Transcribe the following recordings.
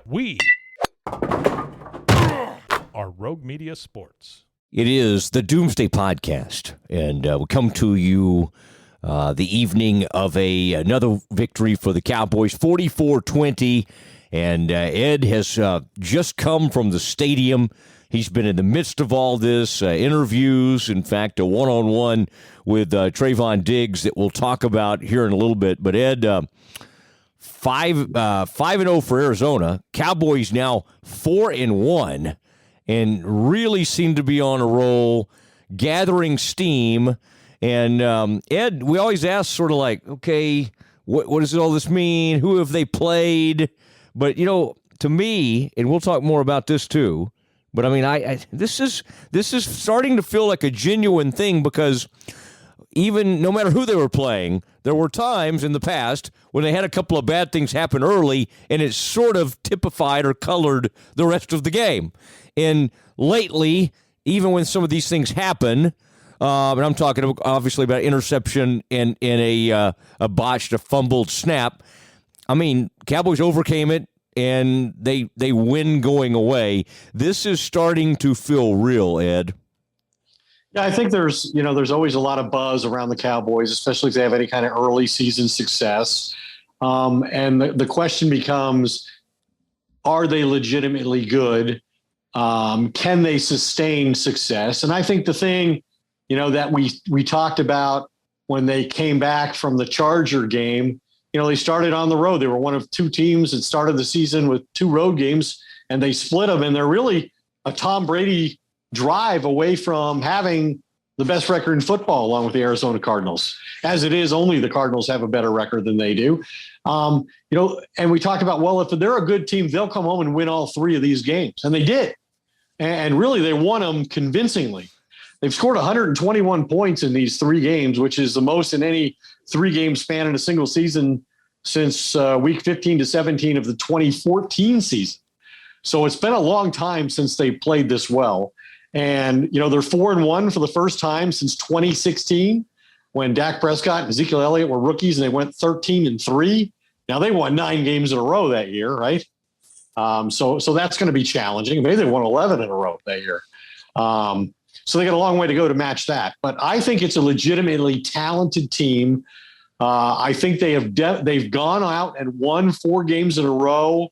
We are Rogue Media Sports. It is the Doomsday Podcast, and we come to you the evening of another victory for the Cowboys, 44-20, and Ed has just come from the stadium. He's been in the midst of all this, interviews, in fact, a one-on-one with Trayvon Diggs that we'll talk about here in a little bit. But Ed, 5-0 for Arizona. Cowboys now 4-1, and really seem to be on a roll, gathering steam. And Ed, we always ask sort of like, okay, what does all this mean? Who have they played? But, you know, to me, and we'll talk more about this too, but I mean, this is starting to feel like a genuine thing, because even no matter who they were playing, there were times in the past when they had a couple of bad things happen early, and it sort of typified or colored the rest of the game. And lately, even when some of these things happen, and I'm talking obviously about interception and a botched, a fumbled snap, I mean, Cowboys overcame it, and they win going away. This is starting to feel real, Ed. Yeah, I think there's always a lot of buzz around the Cowboys, especially if they have any kind of early season success. And the question becomes, are they legitimately good? Can they sustain success? And I think the thing, that we talked about when they came back from the Charger game, they started on the road. They were one of two teams that started the season with two road games, and they split them. And they're really a Tom Brady drive away from having the best record in football, along with the Arizona Cardinals. As it is, only the Cardinals have a better record than they do. And we talked about, well, if they're a good team, they'll come home and win all three of these games. And they did. And really, they won them convincingly. They've scored 121 points in these three games, which is the most in any three-game span in a single season since week 15 to 17 of the 2014 season. So it's been a long time since they played this well. And, they're 4-1 for the first time since 2016, when Dak Prescott and Ezekiel Elliott were rookies, and they went 13-3. Now, they won 9 games in a row that year, right? So that's going to be challenging. Maybe they won 11 in a row that year. So they got a long way to go to match that. But I think it's a legitimately talented team. I think they've gone out and won 4 games in a row.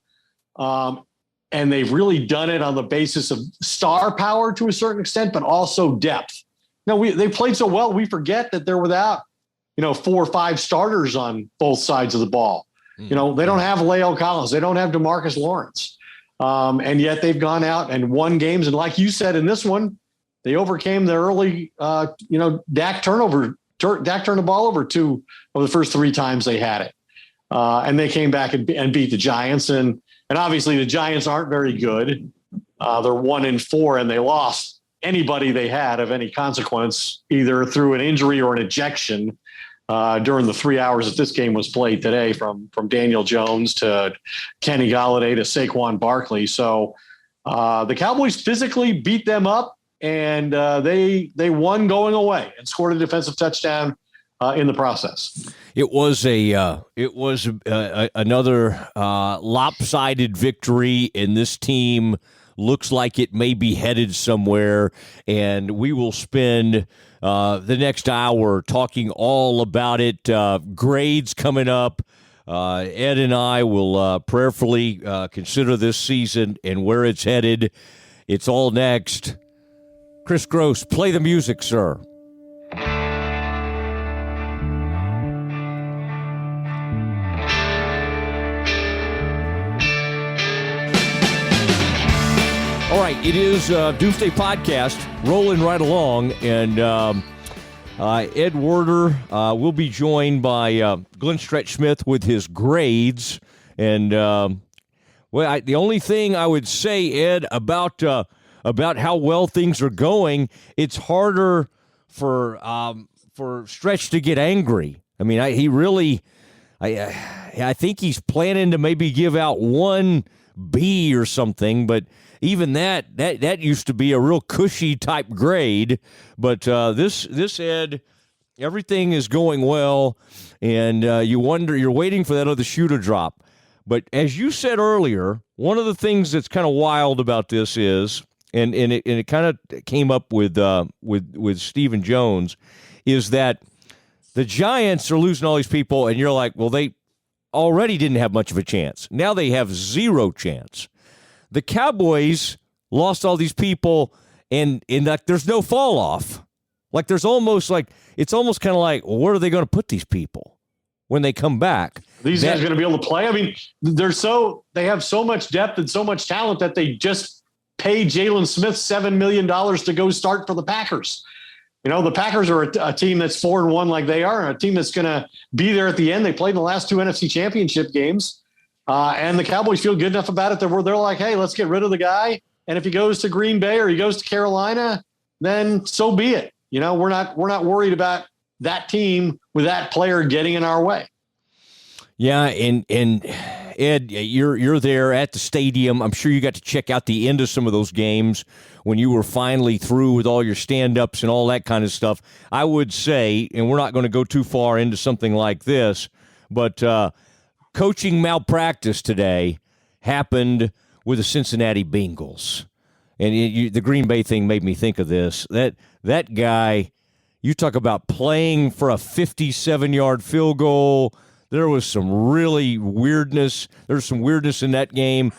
And they've really done it on the basis of star power to a certain extent, but also depth. They played so well, we forget that they're without, 4 or 5 starters on both sides of the ball. They don't have La'el Collins. They don't have DeMarcus Lawrence. And yet they've gone out and won games. And like you said, in this one, they overcame the early, Dak turned the ball over 2 of the first 3 times they had it. And they came back and beat the Giants. And obviously the Giants aren't very good. They're 1-4, and they lost anybody they had of any consequence, either through an injury or an ejection during the 3 hours that this game was played today, from Daniel Jones to Kenny Golladay to Saquon Barkley. So the Cowboys physically beat them up, and they won going away and scored a defensive touchdown in the process. It was another lopsided victory, and this team looks like it may be headed somewhere. And we will spend the next hour talking all about it. Grades coming up. Ed and I will prayerfully consider this season and where it's headed. It's all next. Chris Gross, play the music, sir. All right, it is Doomsday Podcast, rolling right along, and Ed Werder will be joined by Glenn Stretch Smith with his grades. And the only thing I would say, Ed, about how well things are going, it's harder for Stretch to get angry. I mean, I think he's planning to maybe give out 1 B or something, but even that used to be a real cushy type grade. But this Ed, everything is going well, and you're waiting for that other shoe to drop. But as you said earlier, one of the things that's kind of wild about this is, and it kind of came up with Stephen Jones, is that the Giants are losing all these people, and you're like, well, they already didn't have much of a chance. Now they have zero chance. The Cowboys lost all these people, and in that there's no fall off. Like it's almost kind of like, well, where are they going to put these people when they come back? These guys are going to be able to play. I mean, they have so much depth and so much talent that they just paid Jalen Smith $7 million to go start for the Packers. You know, the Packers are a team that's 4-1 like they are, and a team that's going to be there at the end. They played in the last 2 NFC Championship games, and the Cowboys feel good enough about it that they're like, hey, let's get rid of the guy. And if he goes to Green Bay or he goes to Carolina, then so be it. You know, we're not worried about that team with that player getting in our way. Yeah, and Ed, you're there at the stadium. I'm sure you got to check out the end of some of those games when you were finally through with all your stand-ups and all that kind of stuff. I would say, and we're not going to go too far into something like this, but coaching malpractice today happened with the Cincinnati Bengals. And the Green Bay thing made me think of this. That guy, you talk about playing for a 57-yard field goal. There was some really weirdness. There was some weirdness in that game.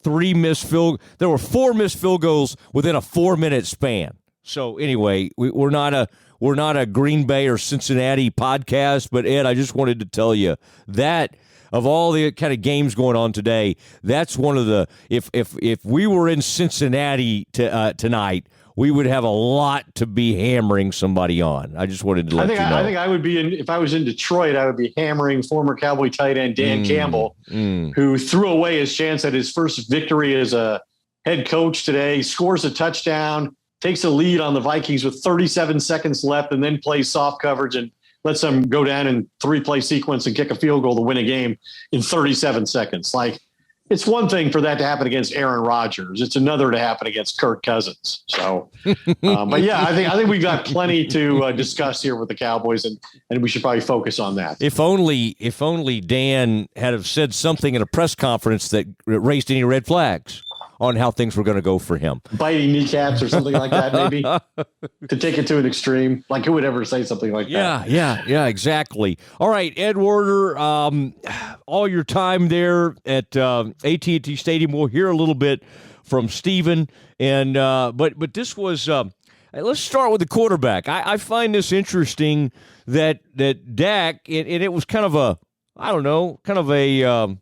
There were 4 missed field goals within a 4-minute span. So anyway, we're not a Green Bay or Cincinnati podcast, but Ed, I just wanted to tell you that of all the kind of games going on today, that's one of the if we were in Cincinnati tonight, we would have a lot to be hammering somebody on. I just wanted to let you know. I think I would be if I was in Detroit, I would be hammering former Cowboy tight end Dan Campbell, who threw away his chance at his first victory as a head coach today, scores a touchdown, takes a lead on the Vikings with 37 seconds left, and then plays soft coverage and lets them go down in 3-play sequence and kick a field goal to win a game in 37 seconds. Like, it's one thing for that to happen against Aaron Rodgers. It's another to happen against Kirk Cousins. So, but yeah, I think we've got plenty to discuss here with the Cowboys, and we should probably focus on that. If only Dan had have said something at a press conference that raised any red flags on how things were going to go for him. Biting kneecaps or something like that, maybe, to take it to an extreme. Like, who would ever say something like that? Yeah, exactly. All right, Ed Werder, all your time there at AT&T Stadium. We'll hear a little bit from Steven. And, but this was, let's start with the quarterback. I find this interesting that Dak, and it was kind of a,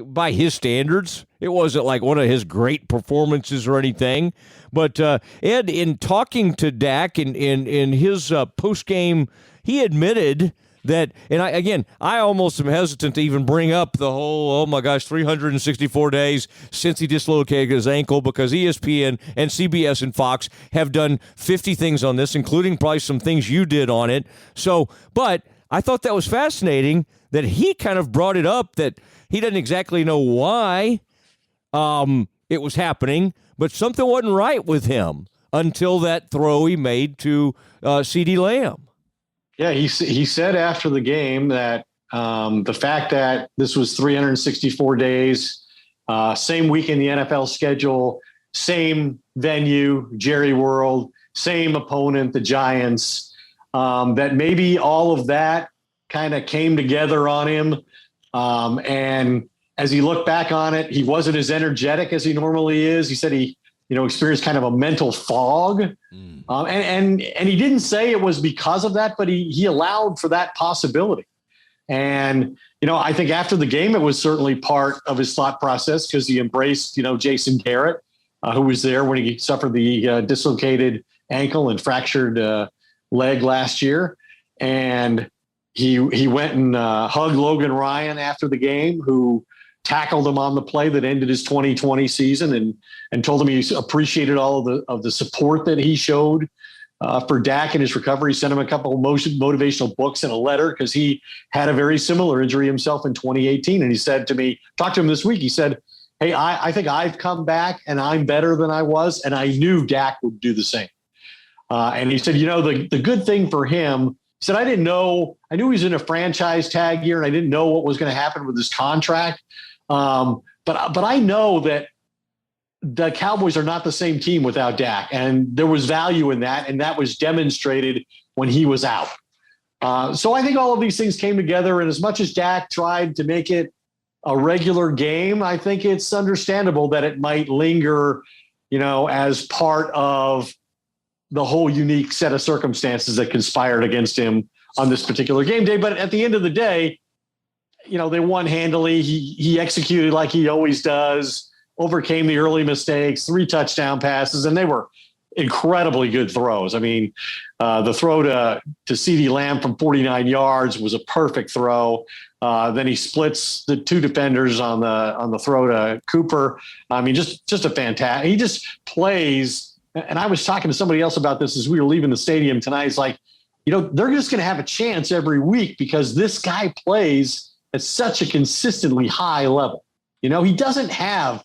by his standards, it wasn't like one of his great performances or anything. But Ed, in talking to Dak in his post-game, he admitted that, and I almost am hesitant to even bring up the whole, 364 days since he dislocated his ankle, because ESPN and CBS and Fox have done 50 things on this, including probably some things you did on it. So, but I thought that was fascinating that he kind of brought it up, that he doesn't exactly know why it was happening, but something wasn't right with him until that throw he made to CeeDee Lamb. Yeah, he said after the game that the fact that this was 364 days, same week in the NFL schedule, same venue, Jerry World, same opponent, the Giants, that maybe all of that kind of came together on him. And as he looked back on it, he wasn't as energetic as he normally is. He said he, experienced kind of a mental fog. And he didn't say it was because of that, but he allowed for that possibility. And, I think after the game, it was certainly part of his thought process, because he embraced, Jason Garrett, who was there when he suffered the dislocated ankle and fractured leg last year. And he went and hugged Logan Ryan after the game, who tackled him on the play that ended his 2020 season, and told him he appreciated all of the support that he showed for Dak in his recovery. He sent him a couple of motivational books and a letter, because he had a very similar injury himself in 2018. And he said to me, talked to him this week, he said, hey, I think I've come back and I'm better than I was. And I knew Dak would do the same. And he said, the good thing for him, he said, I knew he was in a franchise tag year, and I didn't know what was going to happen with his contract. But I know that the Cowboys are not the same team without Dak, and there was value in that, and that was demonstrated when he was out. So I think all of these things came together, and as much as Dak tried to make it a regular game, I think it's understandable that it might linger, as part of the whole unique set of circumstances that conspired against him on this particular game day. But at the end of the day, they won handily. He executed like he always does, overcame the early mistakes, 3 touchdown passes, and they were incredibly good throws. I mean, the throw to CeeDee Lamb from 49 yards was a perfect throw. Then he splits the 2 defenders on the throw to Cooper. I mean, just a fantastic. He just plays. And I was talking to somebody else about this as we were leaving the stadium tonight. It's like, they're just going to have a chance every week because this guy plays at such a consistently high level. He doesn't have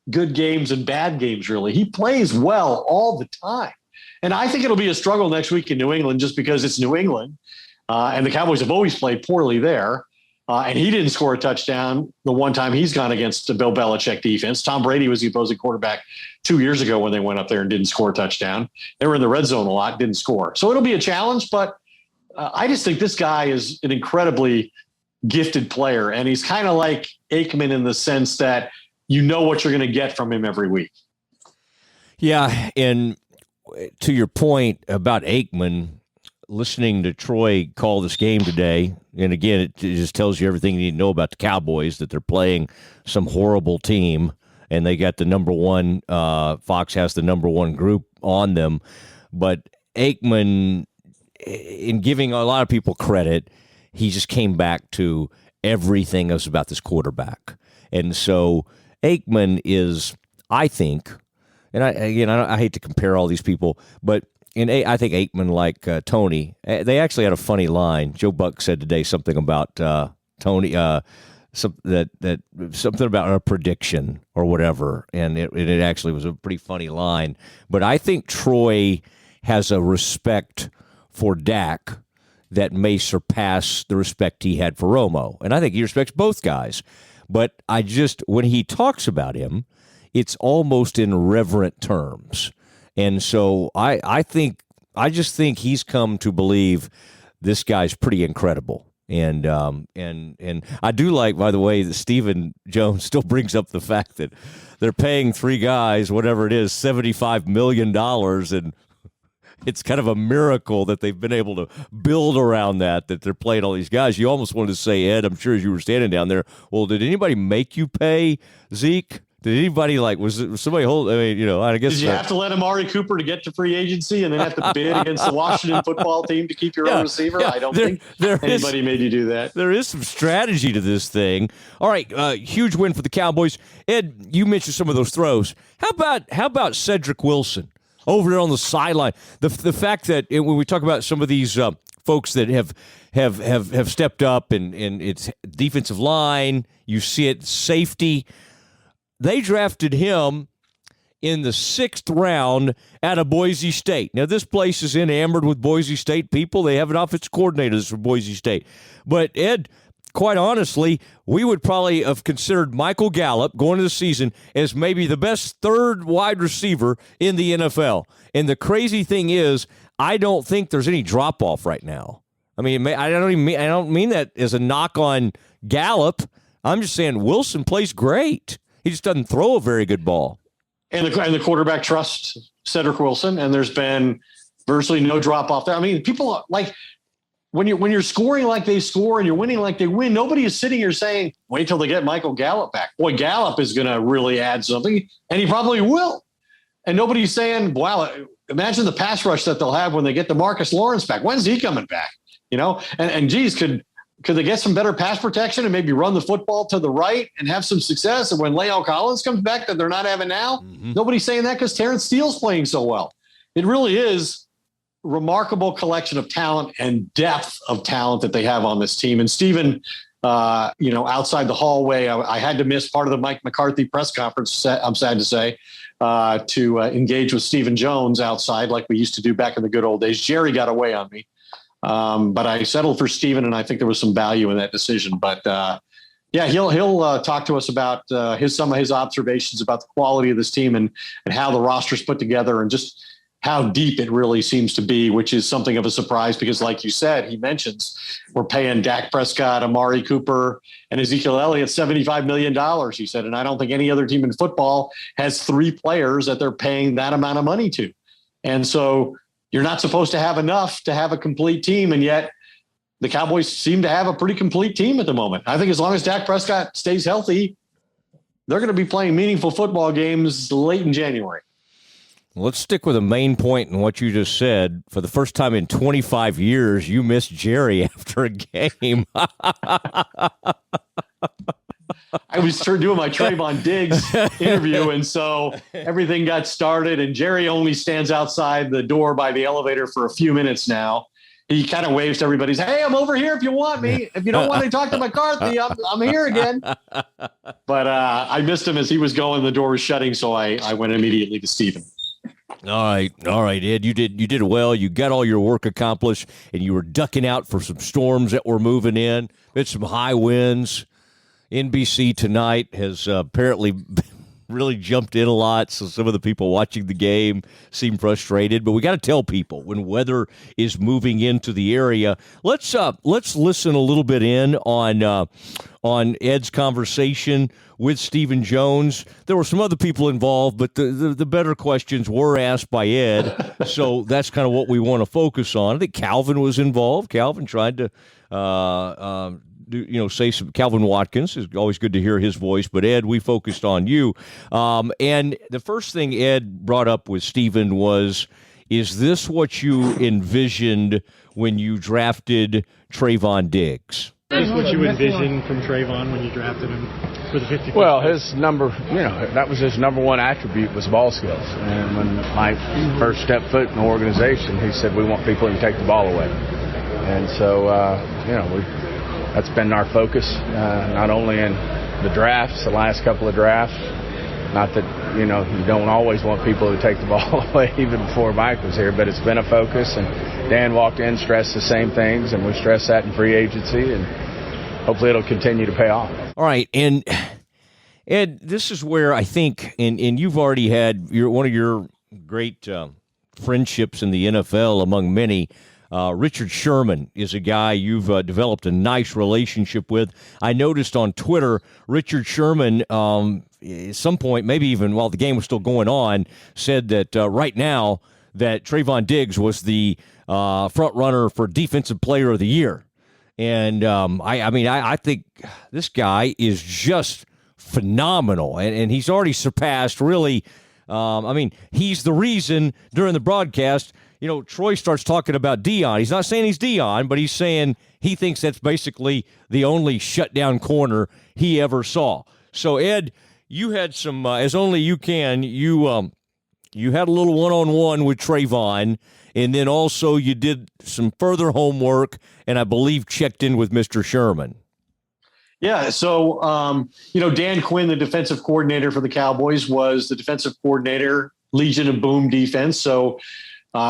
good games and bad games, really. He plays well all the time. And I think it'll be a struggle next week in New England just because it's New England. And the Cowboys have always played poorly there. And he didn't score a touchdown the one time he's gone against the Bill Belichick defense. Tom Brady was the opposing quarterback 2 years ago when they went up there and didn't score a touchdown. They were in the red zone a lot, didn't score. So it'll be a challenge, but I just think this guy is an incredibly gifted player. And he's kind of like Aikman in the sense that what you're going to get from him every week. Yeah, and to your point about Aikman, listening to Troy call this game today, and again, it just tells you everything you need to know about the Cowboys, that they're playing some horrible team, and they got the number one, Fox has the number one group on them. But Aikman, in giving a lot of people credit, he just came back to everything else about this quarterback. And so Aikman is, I think, and I hate to compare all these people, but I think Aikman, like Tony, they actually had a funny line. Joe Buck said today something about Tony, something about a prediction or whatever, and it actually was a pretty funny line. But I think Troy has a respect for Dak that may surpass the respect he had for Romo, and I think he respects both guys. But when he talks about him, it's almost in reverent terms. And so I just think he's come to believe this guy's pretty incredible. And I do like, by the way, that Stephen Jones still brings up the fact that they're paying 3 guys, whatever it is, $75 million, and it's kind of a miracle that they've been able to build around that they're playing all these guys. You almost wanted to say, Ed, I'm sure as you were standing down there, well, did anybody make you pay Zeke? Did anybody was somebody hold? I mean, I guess. Did you have to let Amari Cooper to get to free agency and then have to bid against the Washington football team to keep your own receiver? Yeah, I don't think anybody made you do that. There is some strategy to this thing. All right, huge win for the Cowboys. Ed, you mentioned some of those throws. How about Cedric Wilson over there on the sideline? The fact that when we talk about some of these folks that have stepped up, and it's defensive line, you see it, safety. They drafted him in the 6th round out of Boise State. Now, this place is enamored with Boise State people. They have an offensive coordinator for Boise State. But, Ed, quite honestly, we would probably have considered Michael Gallup going into the season as maybe the best 3rd wide receiver in the NFL. And the crazy thing is, I don't think there's any drop-off right now. I mean, I don't mean that as a knock on Gallup. I'm just saying Wilson plays great. He just doesn't throw a very good ball. And the quarterback trusts Cedric Wilson, and there's been virtually no drop off there. I mean, people like when you're scoring like they score and you're winning like they win, nobody is sitting here saying, wait till they get Michael Gallup back. Boy, Gallup is going to really add something, and he probably will. And nobody's saying, wow, imagine the pass rush that they'll have when they get DeMarcus Lawrence back. When's he coming back? And geez, could they get some better pass protection and maybe run the football to the right and have some success? And when La'el Collins comes back that they're not having now, nobody's saying that because Terrence Steele's playing so well. It really is a remarkable collection of talent and depth of talent that they have on this team. And Stephen, outside the hallway, I had to miss part of the Mike McCarthy press conference, I'm sad to say, to engage with Stephen Jones outside like we used to do back in the good old days. Jerry got away on me. But I settled for Steven, and I think there was some value in that decision. But, Yeah, he'll talk to us about some of his observations about the quality of this team and how the roster's put together and just how deep it really seems to be, which is something of a surprise because, like you said, he mentions we're paying Dak Prescott, Amari Cooper, and Ezekiel Elliott $75 million, he said. And I don't think any other team in football has 3 players that they're paying that amount of money to. And so you're not supposed to have enough to have a complete team, and yet the Cowboys seem to have a pretty complete team at the moment. I think as long as Dak Prescott stays healthy, they're going to be playing meaningful football games late in January. Let's stick with the main point in what you just said. For the first time in 25 years, you missed Jerry after a game. I was doing my Trayvon Diggs interview, and so everything got started, and Jerry only stands outside the door by the elevator for a few minutes now. He kind of waves to everybody. He's, hey, I'm over here if you want me. If you don't want to talk to McCarthy, I'm here again. But I missed him as he was going. The door was shutting, so I went immediately to Stephen. All right, Ed. You did well. You got all your work accomplished, and you were ducking out for some storms that were moving in. We had some high winds. NBC tonight has apparently really jumped in a lot, so some of the people watching the game seem frustrated. But we got to tell people when weather is moving into the area. Let's listen a little bit in on Ed's conversation with Stephen Jones. There were some other people involved, but the better questions were asked by Ed, so that's kind of what we want to focus on. I think Calvin was involved. Calvin tried to say some. Calvin Watkins is always good to hear his voice, but Ed, we focused on you. And the first thing Ed brought up with Stephen was, is this what you envisioned when you drafted Trayvon Diggs? Is this what you envisioned from Trayvon when you drafted him for the 50? Well, his number, that was his number one attribute was ball skills. And when Mike first stepped foot in the organization, he said, we want people who can take the ball away. And so, that's been our focus, not only in the drafts, the last couple of drafts. Not that, you don't always want people to take the ball away even before Mike was here, but it's been a focus. And Dan walked in, stressed the same things, and we stress that in free agency, and hopefully it'll continue to pay off. All right, and Ed, this is where I think, and you've already had one of your great friendships in the NFL among many. Richard Sherman is a guy you've developed a nice relationship with. I noticed on Twitter, Richard Sherman, at some point, maybe even while the game was still going on, said that right now that Trayvon Diggs was the front runner for Defensive Player of the Year. And I think this guy is just phenomenal, and he's already surpassed really. He's the reason during the broadcast, Troy starts talking about Dion. He's not saying he's Dion, but he's saying he thinks that's basically the only shutdown corner he ever saw. So, Ed, you had some, as only you can, you had a little one-on-one with Trayvon, and then also you did some further homework, and I believe checked in with Mr. Sherman. Yeah, so, Dan Quinn, the defensive coordinator for the Cowboys, was the defensive coordinator, Legion of Boom defense. So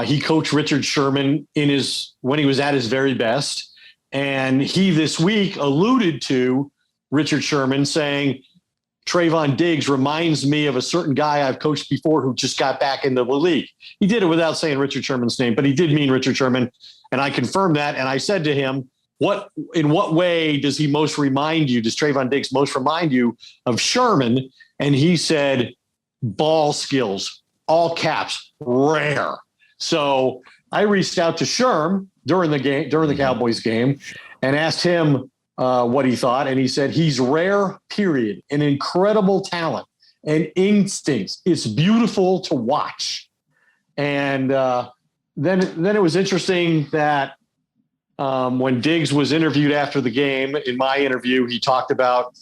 he coached Richard Sherman when he was at his very best. And he this week alluded to Richard Sherman saying, Trayvon Diggs reminds me of a certain guy I've coached before who just got back into the league. He did it without saying Richard Sherman's name, but he did mean Richard Sherman. And I confirmed that. And I said to him, in what way does Trayvon Diggs most remind you of Sherman? And he said, ball skills, all caps, rare. So I reached out to Sherm during the Cowboys game, and asked him what he thought. And he said, he's rare, period. An incredible talent and instincts. It's beautiful to watch. And then it was interesting that when Diggs was interviewed after the game, in my interview, he talked about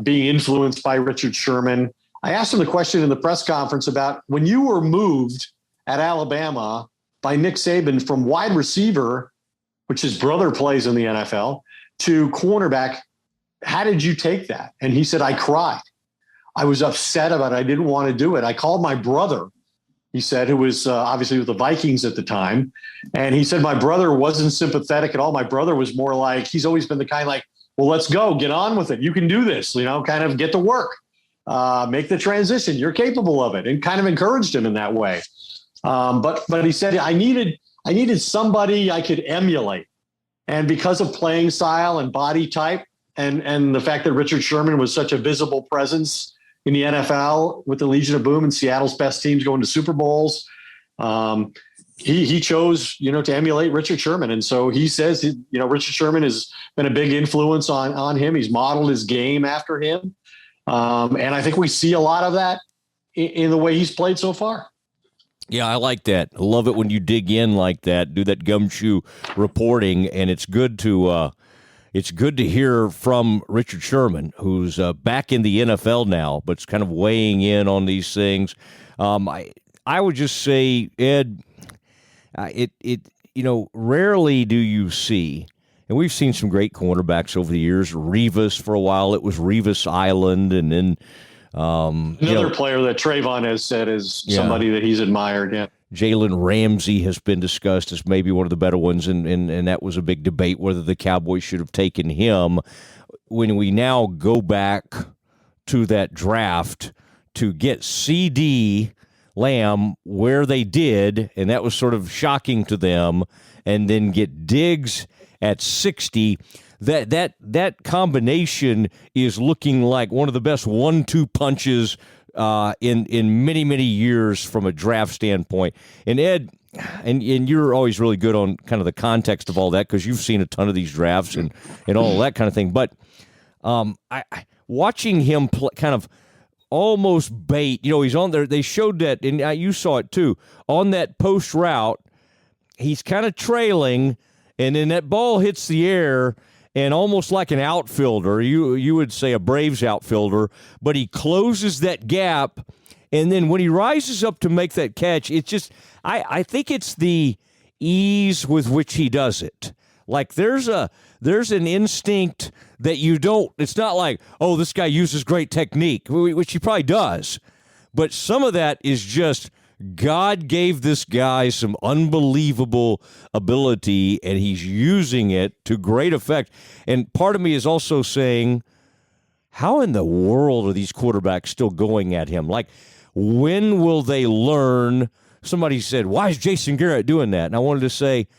being influenced by Richard Sherman. I asked him the question in the press conference about when you were moved at Alabama by Nick Saban from wide receiver, which his brother plays in the NFL, to cornerback, how did you take that? And he said, I cried. I was upset about it. I didn't want to do it. I called my brother, he said, who was obviously with the Vikings at the time. And he said, my brother wasn't sympathetic at all. My brother was more like, he's always been the kind like, well, let's go, get on with it. You can do this, kind of get to work, make the transition. You're capable of it, and kind of encouraged him in that way. But he said, I needed somebody I could emulate. And because of playing style and body type and the fact that Richard Sherman was such a visible presence in the NFL with the Legion of Boom and Seattle's best teams going to Super Bowls, he chose, to emulate Richard Sherman. And so he says, Richard Sherman has been a big influence on him. He's modeled his game after him. And I think we see a lot of that in the way he's played so far. Yeah, I like that. I love it when you dig in like that, do that gumshoe reporting, and it's good to hear from Richard Sherman, who's back in the NFL now, but it's kind of weighing in on these things. I would just say, Ed, rarely do you see, and we've seen some great cornerbacks over the years. Revis for a while, it was Revis Island, and then another player that Trayvon has said is somebody that he's admired. Yeah. Jalen Ramsey has been discussed as maybe one of the better ones, and that was a big debate whether the Cowboys should have taken him. When we now go back to that draft to get CD Lamb where they did, and that was sort of shocking to them, and then get Diggs at 60, that combination is looking like one of the best 1-2 punches in many, many years from a draft standpoint. And Ed, and you're always really good on kind of the context of all that because you've seen a ton of these drafts and all that kind of thing. But watching him kind of almost bait, he's on there. They showed that, and you saw it too, on that post route. He's kind of trailing, and then that ball hits the air, and almost like an outfielder, you would say a Braves outfielder, but he closes that gap, and then when he rises up to make that catch, it's just I think it's the ease with which he does it. Like there's an instinct that you don't. It's not like, oh, this guy uses great technique, which he probably does, but some of that is just God gave this guy some unbelievable ability, and he's using it to great effect. And part of me is also saying, how in the world are these quarterbacks still going at him? Like, when will they learn? Somebody said, why is Jason Garrett doing that? And I wanted to say,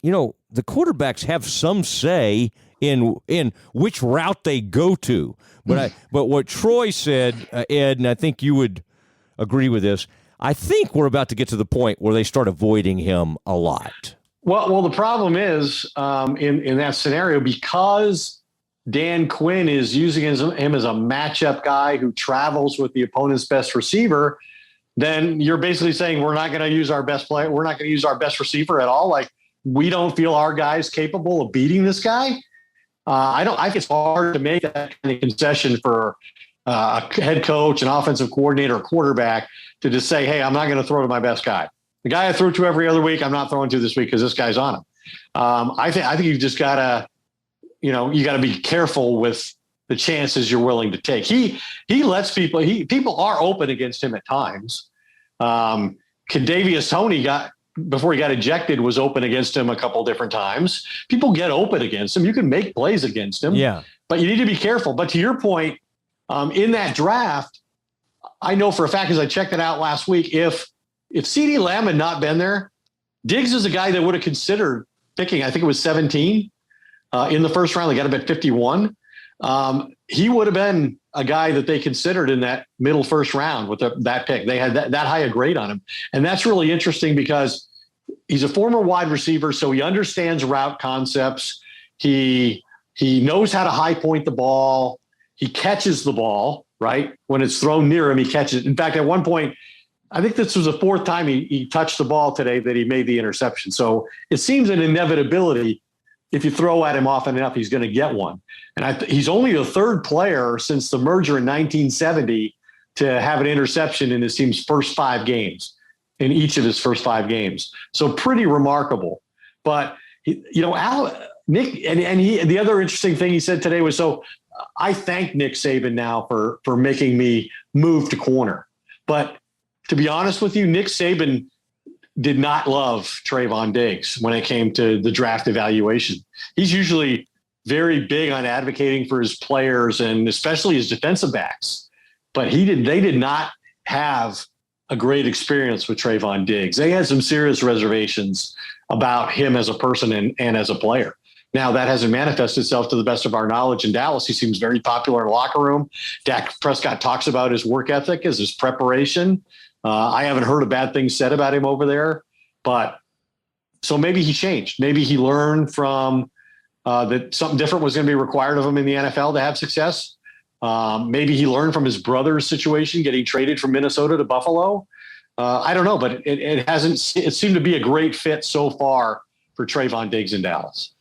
the quarterbacks have some say in which route they go to. But what Troy said, Ed, and I think you would agree with this, I think we're about to get to the point where they start avoiding him a lot. Well, the problem is in that scenario, because Dan Quinn is using him as a matchup guy who travels with the opponent's best receiver, then you're basically saying we're not going to use our best player. We're not going to use our best receiver at all. Like, we don't feel our guy's capable of beating this guy. I think it's hard to make that kind of concession for a head coach, an offensive coordinator, a quarterback to just say, hey, I'm not going to throw to my best guy. The guy I throw to every other week, I'm not throwing to this week because this guy's on him. I think you've just got to, you got to be careful with the chances you're willing to take. He lets people are open against him at times. Kadarius Toney before he got ejected, was open against him a couple different times. People get open against him. You can make plays against him. Yeah. But you need to be careful. But to your point, in that draft, I know for a fact, as I checked it out last week, if CeeDee Lamb had not been there, Diggs is a guy that would have considered picking, I think it was 17 in the first round. They got him at 51. He would have been a guy that they considered in that middle first round with that pick. They had that high a grade on him. And that's really interesting because he's a former wide receiver, so he understands route concepts. He knows how to high point the ball. He catches the ball, right? When it's thrown near him, he catches it. In fact, at one point, I think this was the fourth time he touched the ball today that he made the interception. So it seems an inevitability. If you throw at him often enough, he's going to get one. And he's only the third player since the merger in 1970 to have an interception in his team's first 5 games, in each of his first 5 games. So pretty remarkable. But, Nick, and the other interesting thing he said today was, so I thank Nick Saban now for making me move to corner. But to be honest with you, Nick Saban did not love Trayvon Diggs when it came to the draft evaluation. He's usually very big on advocating for his players and especially his defensive backs. But they did not have a great experience with Trayvon Diggs. They had some serious reservations about him as a person and as a player. Now, that hasn't manifested itself to the best of our knowledge in Dallas. He seems very popular in the locker room. Dak Prescott talks about his work ethic, his preparation. I haven't heard a bad thing said about him over there. But so maybe he changed. Maybe he learned from that something different was going to be required of him in the NFL to have success. Maybe he learned from his brother's situation, getting traded from Minnesota to Buffalo. I don't know, but it seemed to be a great fit so far for Trayvon Diggs in Dallas.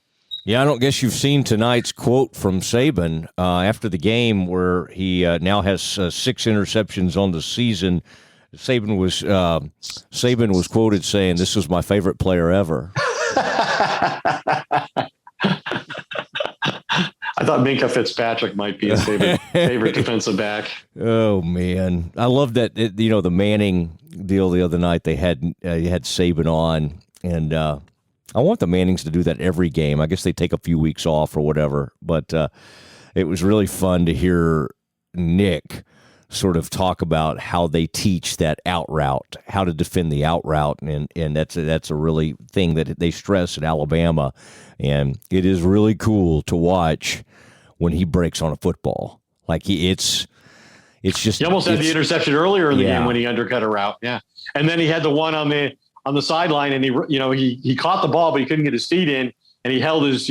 Yeah, I don't guess you've seen tonight's quote from Saban after the game where he now has 6 interceptions on the season. Saban was quoted saying, "This was my favorite player ever." I thought Minka Fitzpatrick might be his favorite defensive back. Oh man, I love that. The Manning deal the other night. They had Saban on, and I want the Mannings to do that every game. I guess they take a few weeks off or whatever, but it was really fun to hear Nick sort of talk about how they teach that out route, how to defend the out route, and that's a really thing that they stress at Alabama, and it is really cool to watch when he breaks on a football. Like it's just he almost had the interception earlier in the game when he undercut a route, and then he had the one on the sideline, and he caught the ball, but he couldn't get his feet in, and he held his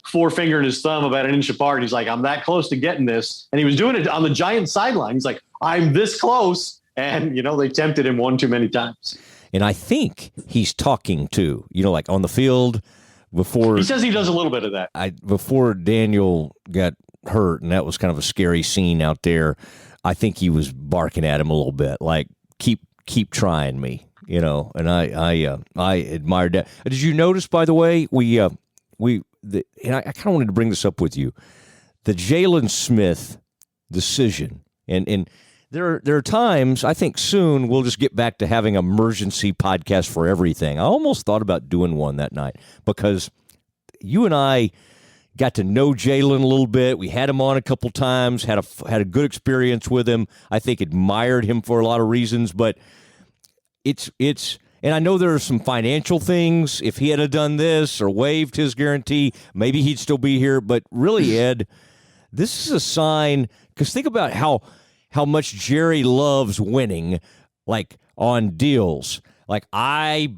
forefinger and his thumb about an inch apart. He's like, I'm that close to getting this. And he was doing it on the Giants sideline. He's like, I'm this close. And, they tempted him one too many times. And I think he's talking to, like on the field before. He says he does a little bit of that. Before Daniel got hurt, and that was kind of a scary scene out there, I think he was barking at him a little bit, like, keep trying me, and I admired that. Did you notice, by the way, and I kind of wanted to bring this up with you, the Jalen Smith decision. And there are times, I think soon we'll just get back to having an emergency podcast for everything. I almost thought about doing one that night because you and I got to know Jalen a little bit. We had him on a couple times, had a good experience with him. I think admired him for a lot of reasons, but it's and I know there are some financial things. If he had done this or waived his guarantee, maybe he'd still be here. But really, Ed, this is a sign, because think about how much Jerry loves winning, like on deals. Like, I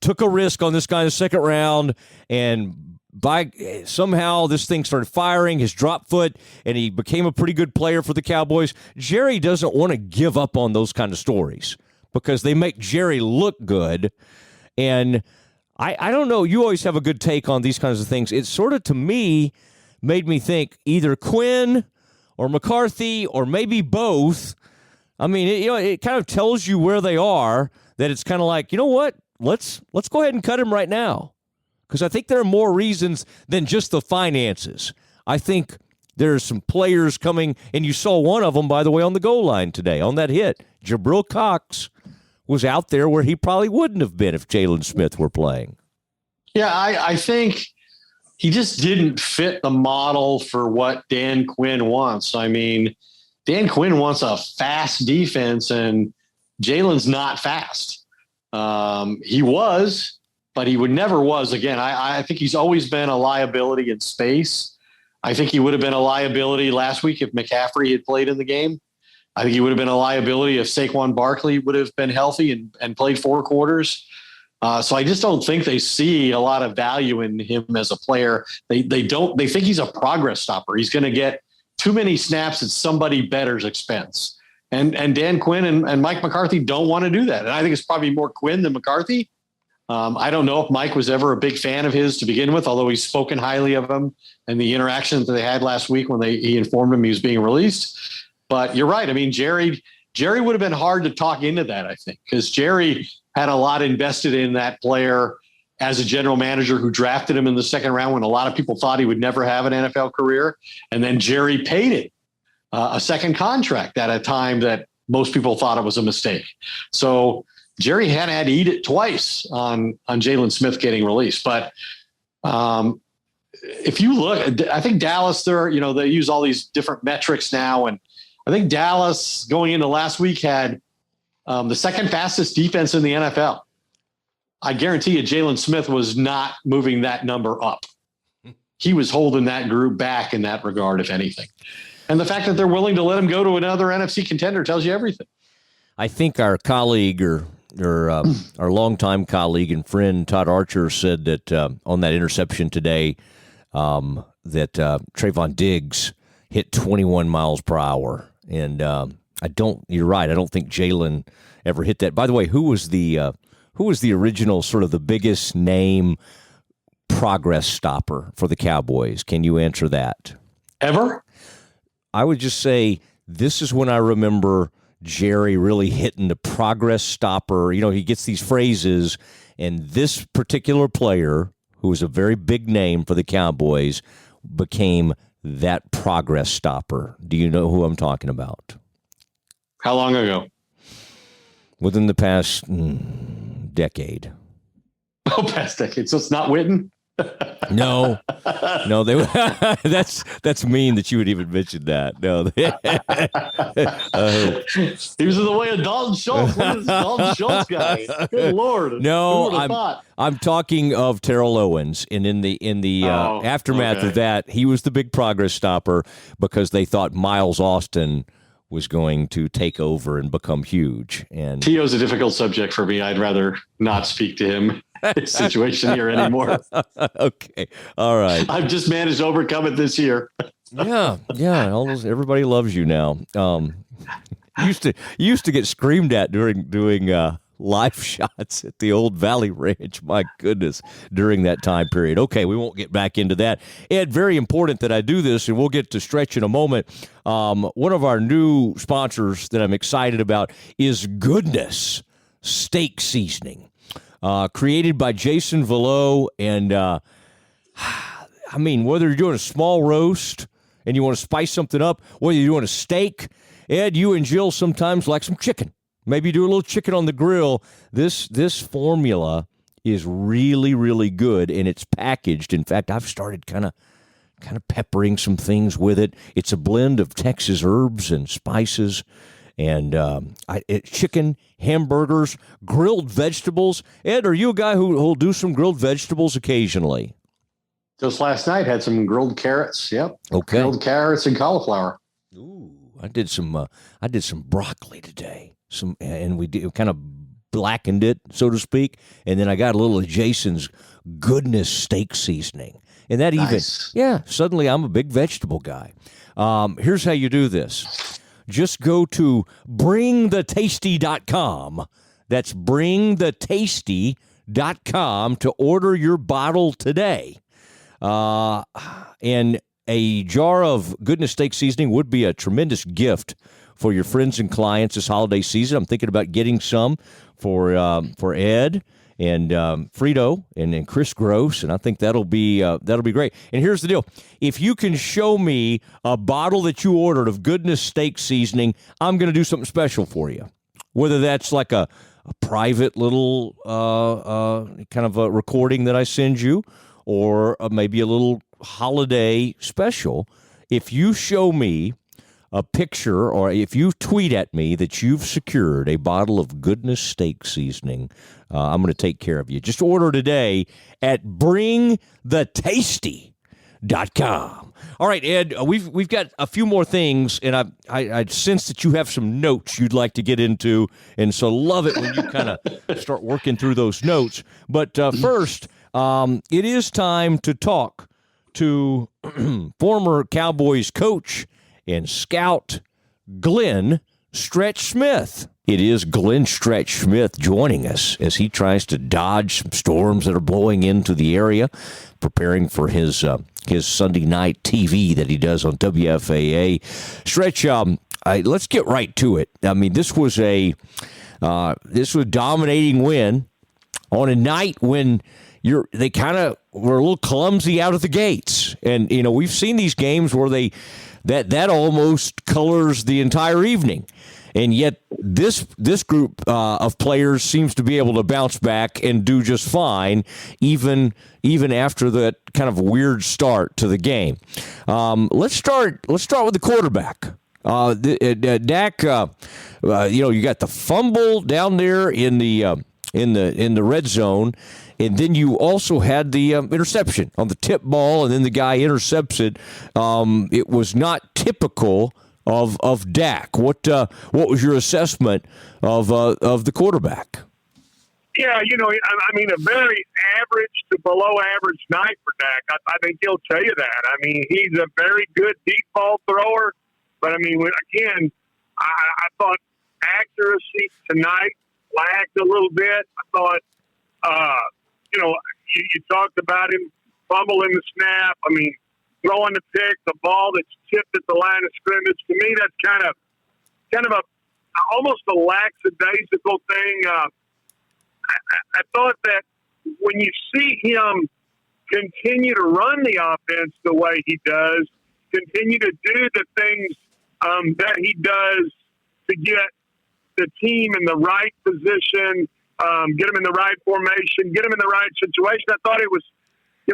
took a risk on this guy in the second round, and somehow this thing started firing, his drop foot, and he became a pretty good player for the Cowboys. Jerry doesn't want to give up on those kind of stories, because they make Jerry look good. And I don't know, you always have a good take on these kinds of things. It sort of, to me, made me think either Quinn or McCarthy or maybe both. I mean, it kind of tells you where they are, that it's kind of like, you know what, let's go ahead and cut him right now. Because I think there are more reasons than just the finances. I think there's some players coming, and you saw one of them, by the way, on the goal line today, on that hit. Jabril Cox was out there where he probably wouldn't have been if Jalen Smith were playing. Yeah, I think he just didn't fit the model for what Dan Quinn wants. I mean, Dan Quinn wants a fast defense, and Jalen's not fast. He was, but he never was. Again, I think he's always been a liability in space. I think he would have been a liability last week if McCaffrey had played in the game. I think he would have been a liability if Saquon Barkley would have been healthy and played 4 quarters. So I just don't think they see a lot of value in him as a player. They think he's a progress stopper. He's going to get too many snaps at somebody better's expense. And Dan Quinn and Mike McCarthy don't want to do that. And I think it's probably more Quinn than McCarthy. I don't know if Mike was ever a big fan of his to begin with, although he's spoken highly of him and the interaction that they had last week when he informed him he was being released. But you're right. I mean, Jerry would have been hard to talk into that, I think, because Jerry had a lot invested in that player as a general manager who drafted him in the second round when a lot of people thought he would never have an NFL career. And then Jerry paid it a second contract at a time that most people thought it was a mistake. So Jerry had to eat it twice on Jalen Smith getting released. But if you look, I think Dallas, they use all these different metrics now. And I think Dallas going into last week had the second fastest defense in the NFL. I guarantee you Jalen Smith was not moving that number up. He was holding that group back in that regard, if anything. And the fact that they're willing to let him go to another NFC contender tells you everything. I think our colleague or our longtime colleague and friend Todd Archer said that on that interception today that Trayvon Diggs hit 21 miles per hour. And you're right. I don't think Jalen ever hit that. By the way, who was the original sort of the biggest name progress stopper for the Cowboys? Can you answer that? Ever? I would just say this is when I remember Jerry really hitting the progress stopper. He gets these phrases, and this particular player, who was a very big name for the Cowboys, became that progress stopper. Do you know who I'm talking about? How long ago? Within the past decade. Oh, past decade. So it's not Witten? No, that's mean that you would even mention that. No, he was in the way of Dalton Schultz. What is Dalton Schultz guy? Good Lord! No, I'm talking of Terrell Owens, and in the aftermath of that, he was the big progress stopper because they thought Miles Austin was going to take over and become huge. And T.O.'s a difficult subject for me. I'd rather not speak to him. His situation here anymore. Okay. All right. I've just managed to overcome it this year. Yeah. Everybody loves you now. Used to get screamed at during doing live shots at the old Valley Ranch. My goodness, during that time period. Okay, we won't get back into that. Ed, very important that I do this, and we'll get to stretch in a moment. One of our new sponsors that I'm excited about is Goodness Steak Seasoning. Created by Jason Velo, and whether you're doing a small roast and you want to spice something up, whether you're doing a steak, Ed, you and Jill sometimes like some chicken. Maybe do a little chicken on the grill. This formula is really, really good, and it's packaged. In fact, I've started kind of peppering some things with it. It's a blend of Texas herbs and spices. And chicken, hamburgers, grilled vegetables. Ed, are you a guy who'll do some grilled vegetables occasionally? Just last night had some grilled carrots. Yep. Okay. Grilled carrots and cauliflower. Ooh, I did some broccoli today. And we kind of blackened it, so to speak. And then I got a little of Jason's Goodness Steak Seasoning. And that nice. Suddenly I'm a big vegetable guy. Here's how you do this. Just go to bringthetasty.com. That's bringthetasty.com to order your bottle today. And a jar of Goodness Steak Seasoning would be a tremendous gift for your friends and clients this holiday season. I'm thinking about getting some for Ed and Frito and Chris Gross, and I think that'll be great. And here's the deal: if you can show me a bottle that you ordered of Goodness Steak Seasoning, I'm going to do something special for you. Whether that's like a private little kind of a recording that I send you, or maybe a little holiday special. If you show me a picture, or if you tweet at me that you've secured a bottle of Goodness Steak Seasoning, I'm going to take care of you. Just order today at bringthetasty.com. All right, Ed, we've got a few more things, and I sense that you have some notes you'd like to get into, and so love it when you kind of start working through those notes. But first, it is time to talk to former Cowboys coach and scout Glenn Stretch Smith. It is Glenn Stretch Smith joining us as he tries to dodge some storms that are blowing into the area, preparing for his Sunday night TV that he does on WFAA. Stretch, let's get right to it. I mean, this was a dominating win on a night when they kind of were a little clumsy out of the gates, and we've seen these games where that almost colors the entire evening. and yet this group of players seems to be able to bounce back and do just fine, even after that kind of weird start to the game. Let's start with the quarterback. Dak, you got the fumble down there in the red zone, and then you also had the interception on the tip ball, and then the guy intercepts it. It was not typical of Dak. What was your assessment of the quarterback? Yeah, a very average to below average night for Dak. I think he'll tell you that. I mean, he's a very good deep ball thrower. But, again, I thought accuracy tonight lagged a little bit. I thought, you talked about him fumbling the snap. Throwing the pick, the ball that's tipped at the line of scrimmage. To me, that's kind of almost a lackadaisical thing. I thought that when you see him continue to run the offense the way he does, continue to do the things that he does to get the team in the right position, get him in the right formation, get him in the right situation. I thought it was,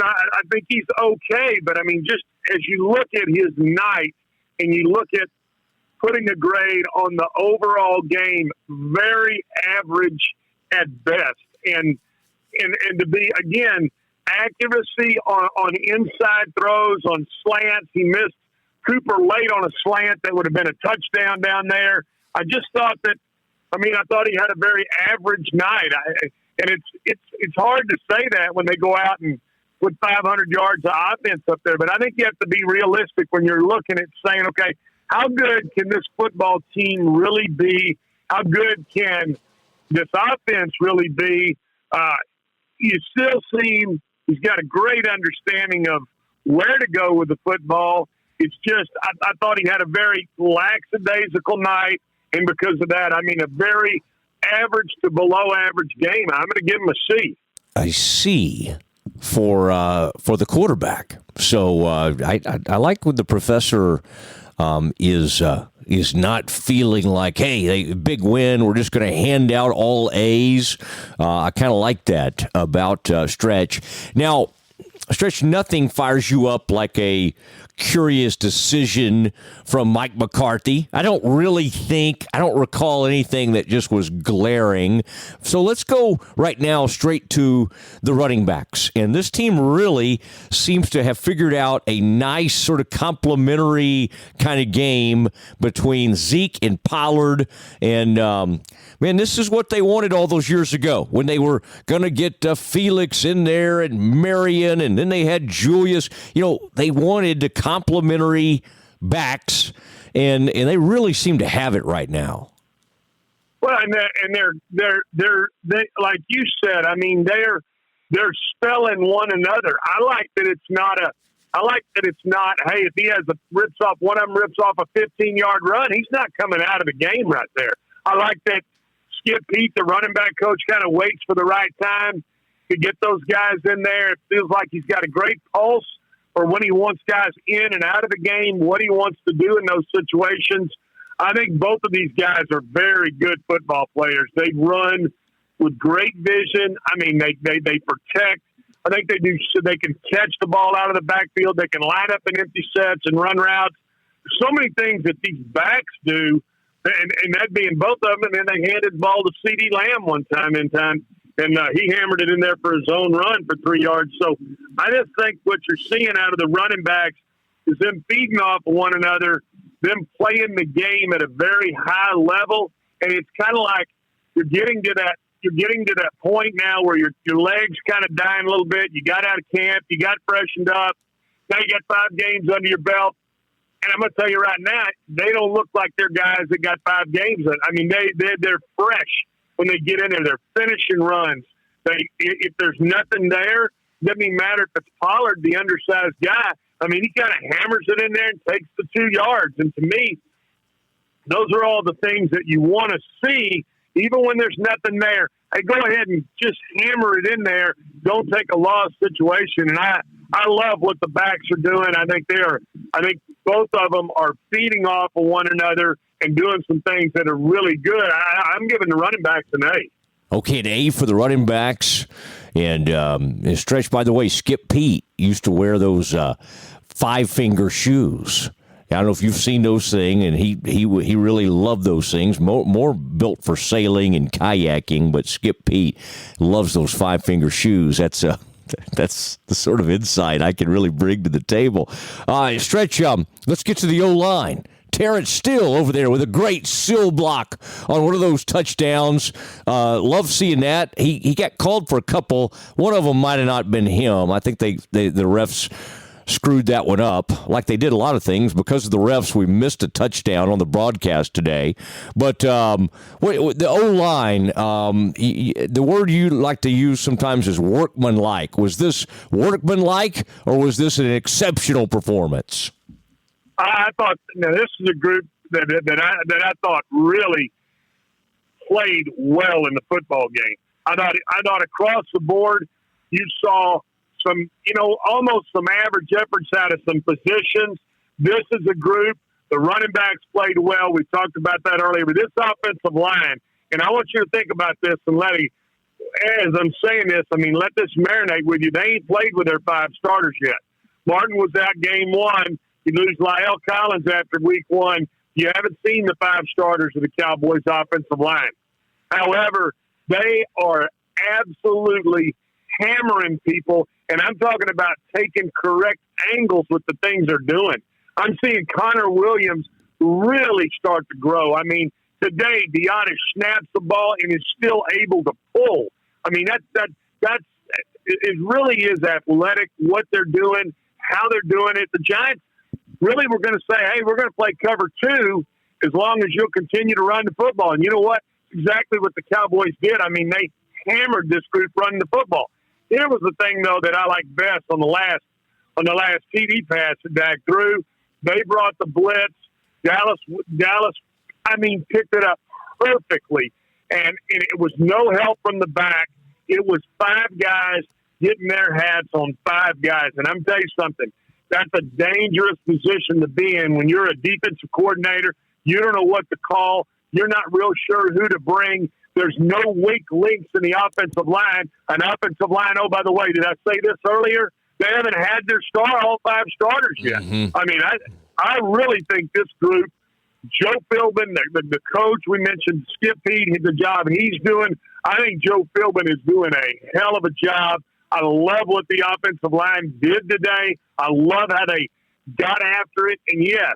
I think he's okay. But, just as you look at his night and you look at putting a grade on the overall game, very average at best. And to be, again, accuracy on inside throws, on slants. He missed Cooper late on a slant that would have been a touchdown down there. I just thought that, I thought he had a very average night. And it's hard to say that when they go out and put 500 yards of offense up there. But I think you have to be realistic when you're looking at saying, okay, how good can this football team really be? How good can this offense really be? You still see him. He's got a great understanding of where to go with the football. It's just, I thought he had a very lackadaisical night, and because of that, a very average to below average game. I'm going to give him a C. A C for the quarterback. So I like when the professor is not feeling like, hey, big win, we're just going to hand out all A's. I kind of like that about Stretch. Now, Stretch, nothing fires you up like a curious decision from Mike McCarthy. I don't recall anything that just was glaring. So let's go right now straight to the running backs. And this team really seems to have figured out a nice sort of complementary kind of game between Zeke and Pollard. And, this is what they wanted all those years ago when they were going to get Felix in there and Marion, and then they had Julius. They wanted to complementary backs, and they really seem to have it right now. Well, and they're like you said. They're spelling one another. I like that it's not. Hey, if he has one of them rips off a 15-yard run, he's not coming out of the game right there. I like that Skip Pete, the running back coach, kind of waits for the right time to get those guys in there. It feels like he's got a great pulse for when he wants guys in and out of the game, what he wants to do in those situations. I think both of these guys are very good football players. They run with great vision. They protect. I think they do. So they can catch the ball out of the backfield. They can line up in empty sets and run routes. So many things that these backs do, and that being both of them. And then they handed the ball to C.D. Lamb one time, and he hammered it in there for his own run for 3 yards. So I just think what you're seeing out of the running backs is them feeding off of one another, them playing the game at a very high level. And it's kind of like you're getting to that point now where your legs kind of dying a little bit. You got out of camp, you got freshened up. Now you got 5 games under your belt. And I'm going to tell you right now, they don't look like they're guys that got 5 games. They're fresh when they get in there. They're finishing runs. If there's nothing there, doesn't even matter if it's Pollard, the undersized guy. He kind of hammers it in there and takes the 2 yards. And to me, those are all the things that you want to see, even when there's nothing there. Hey, go ahead and just hammer it in there. Don't take a loss situation. And I love what the backs are doing. I think both of them are feeding off of one another. and doing some things that are really good. I'm giving the running backs an A. Okay, an A for the running backs. And Stretch, by the way, Skip Pete used to wear those five-finger shoes. I don't know if you've seen those things, and he really loved those things. More built for sailing and kayaking, but Skip Pete loves those five-finger shoes. That's the sort of insight I can really bring to the table. Stretch, let's get to the O-line. Terrence Steele over there with a great seal block on one of those touchdowns. Love seeing that. He got called for a couple. One of them might have not been him. I think the refs screwed that one up, like they did a lot of things. Because of the refs, we missed a touchdown on the broadcast today. But the O-line, the word you like to use sometimes is workmanlike. Was this workmanlike, or was this an exceptional performance? I thought this is a group that I thought really played well in the football game. I thought across the board you saw some, almost some average efforts out of some positions. This is a group. The running backs played well. We talked about that earlier. But this offensive line, and I want you to think about this and as I'm saying this, let this marinate with you. They ain't played with their 5 starters yet. Martin was out game 1. You lose La'el Collins after week 1. You haven't seen the 5 starters of the Cowboys offensive line. However, they are absolutely hammering people, and I'm talking about taking correct angles with the things they're doing. I'm seeing Connor Williams really start to grow. Today, Deontay snaps the ball and is still able to pull. It really is athletic, what they're doing, how they're doing it. The Giants really were going to say, hey, we're going to play cover 2 as long as you'll continue to run the football. And you know what? Exactly what the Cowboys did. They hammered this group running the football. Here was the thing, though, that I like best on the last TD pass that Dak threw. They brought the blitz. Dallas, picked it up perfectly. And it was no help from the back. It was 5 guys getting their hats on 5 guys. And I'm telling you something. That's a dangerous position to be in when you're a defensive coordinator. You don't know what to call. You're not real sure who to bring. There's no weak links in the offensive line. An offensive line, oh, by the way, did I say this earlier? They haven't had their all 5 starters yet. Mm-hmm. I really think this group, Joe Philbin, the coach we mentioned, Skip Pete, the job he's doing, I think Joe Philbin is doing a hell of a job. I love what the offensive line did today. I love how they got after it. And yes,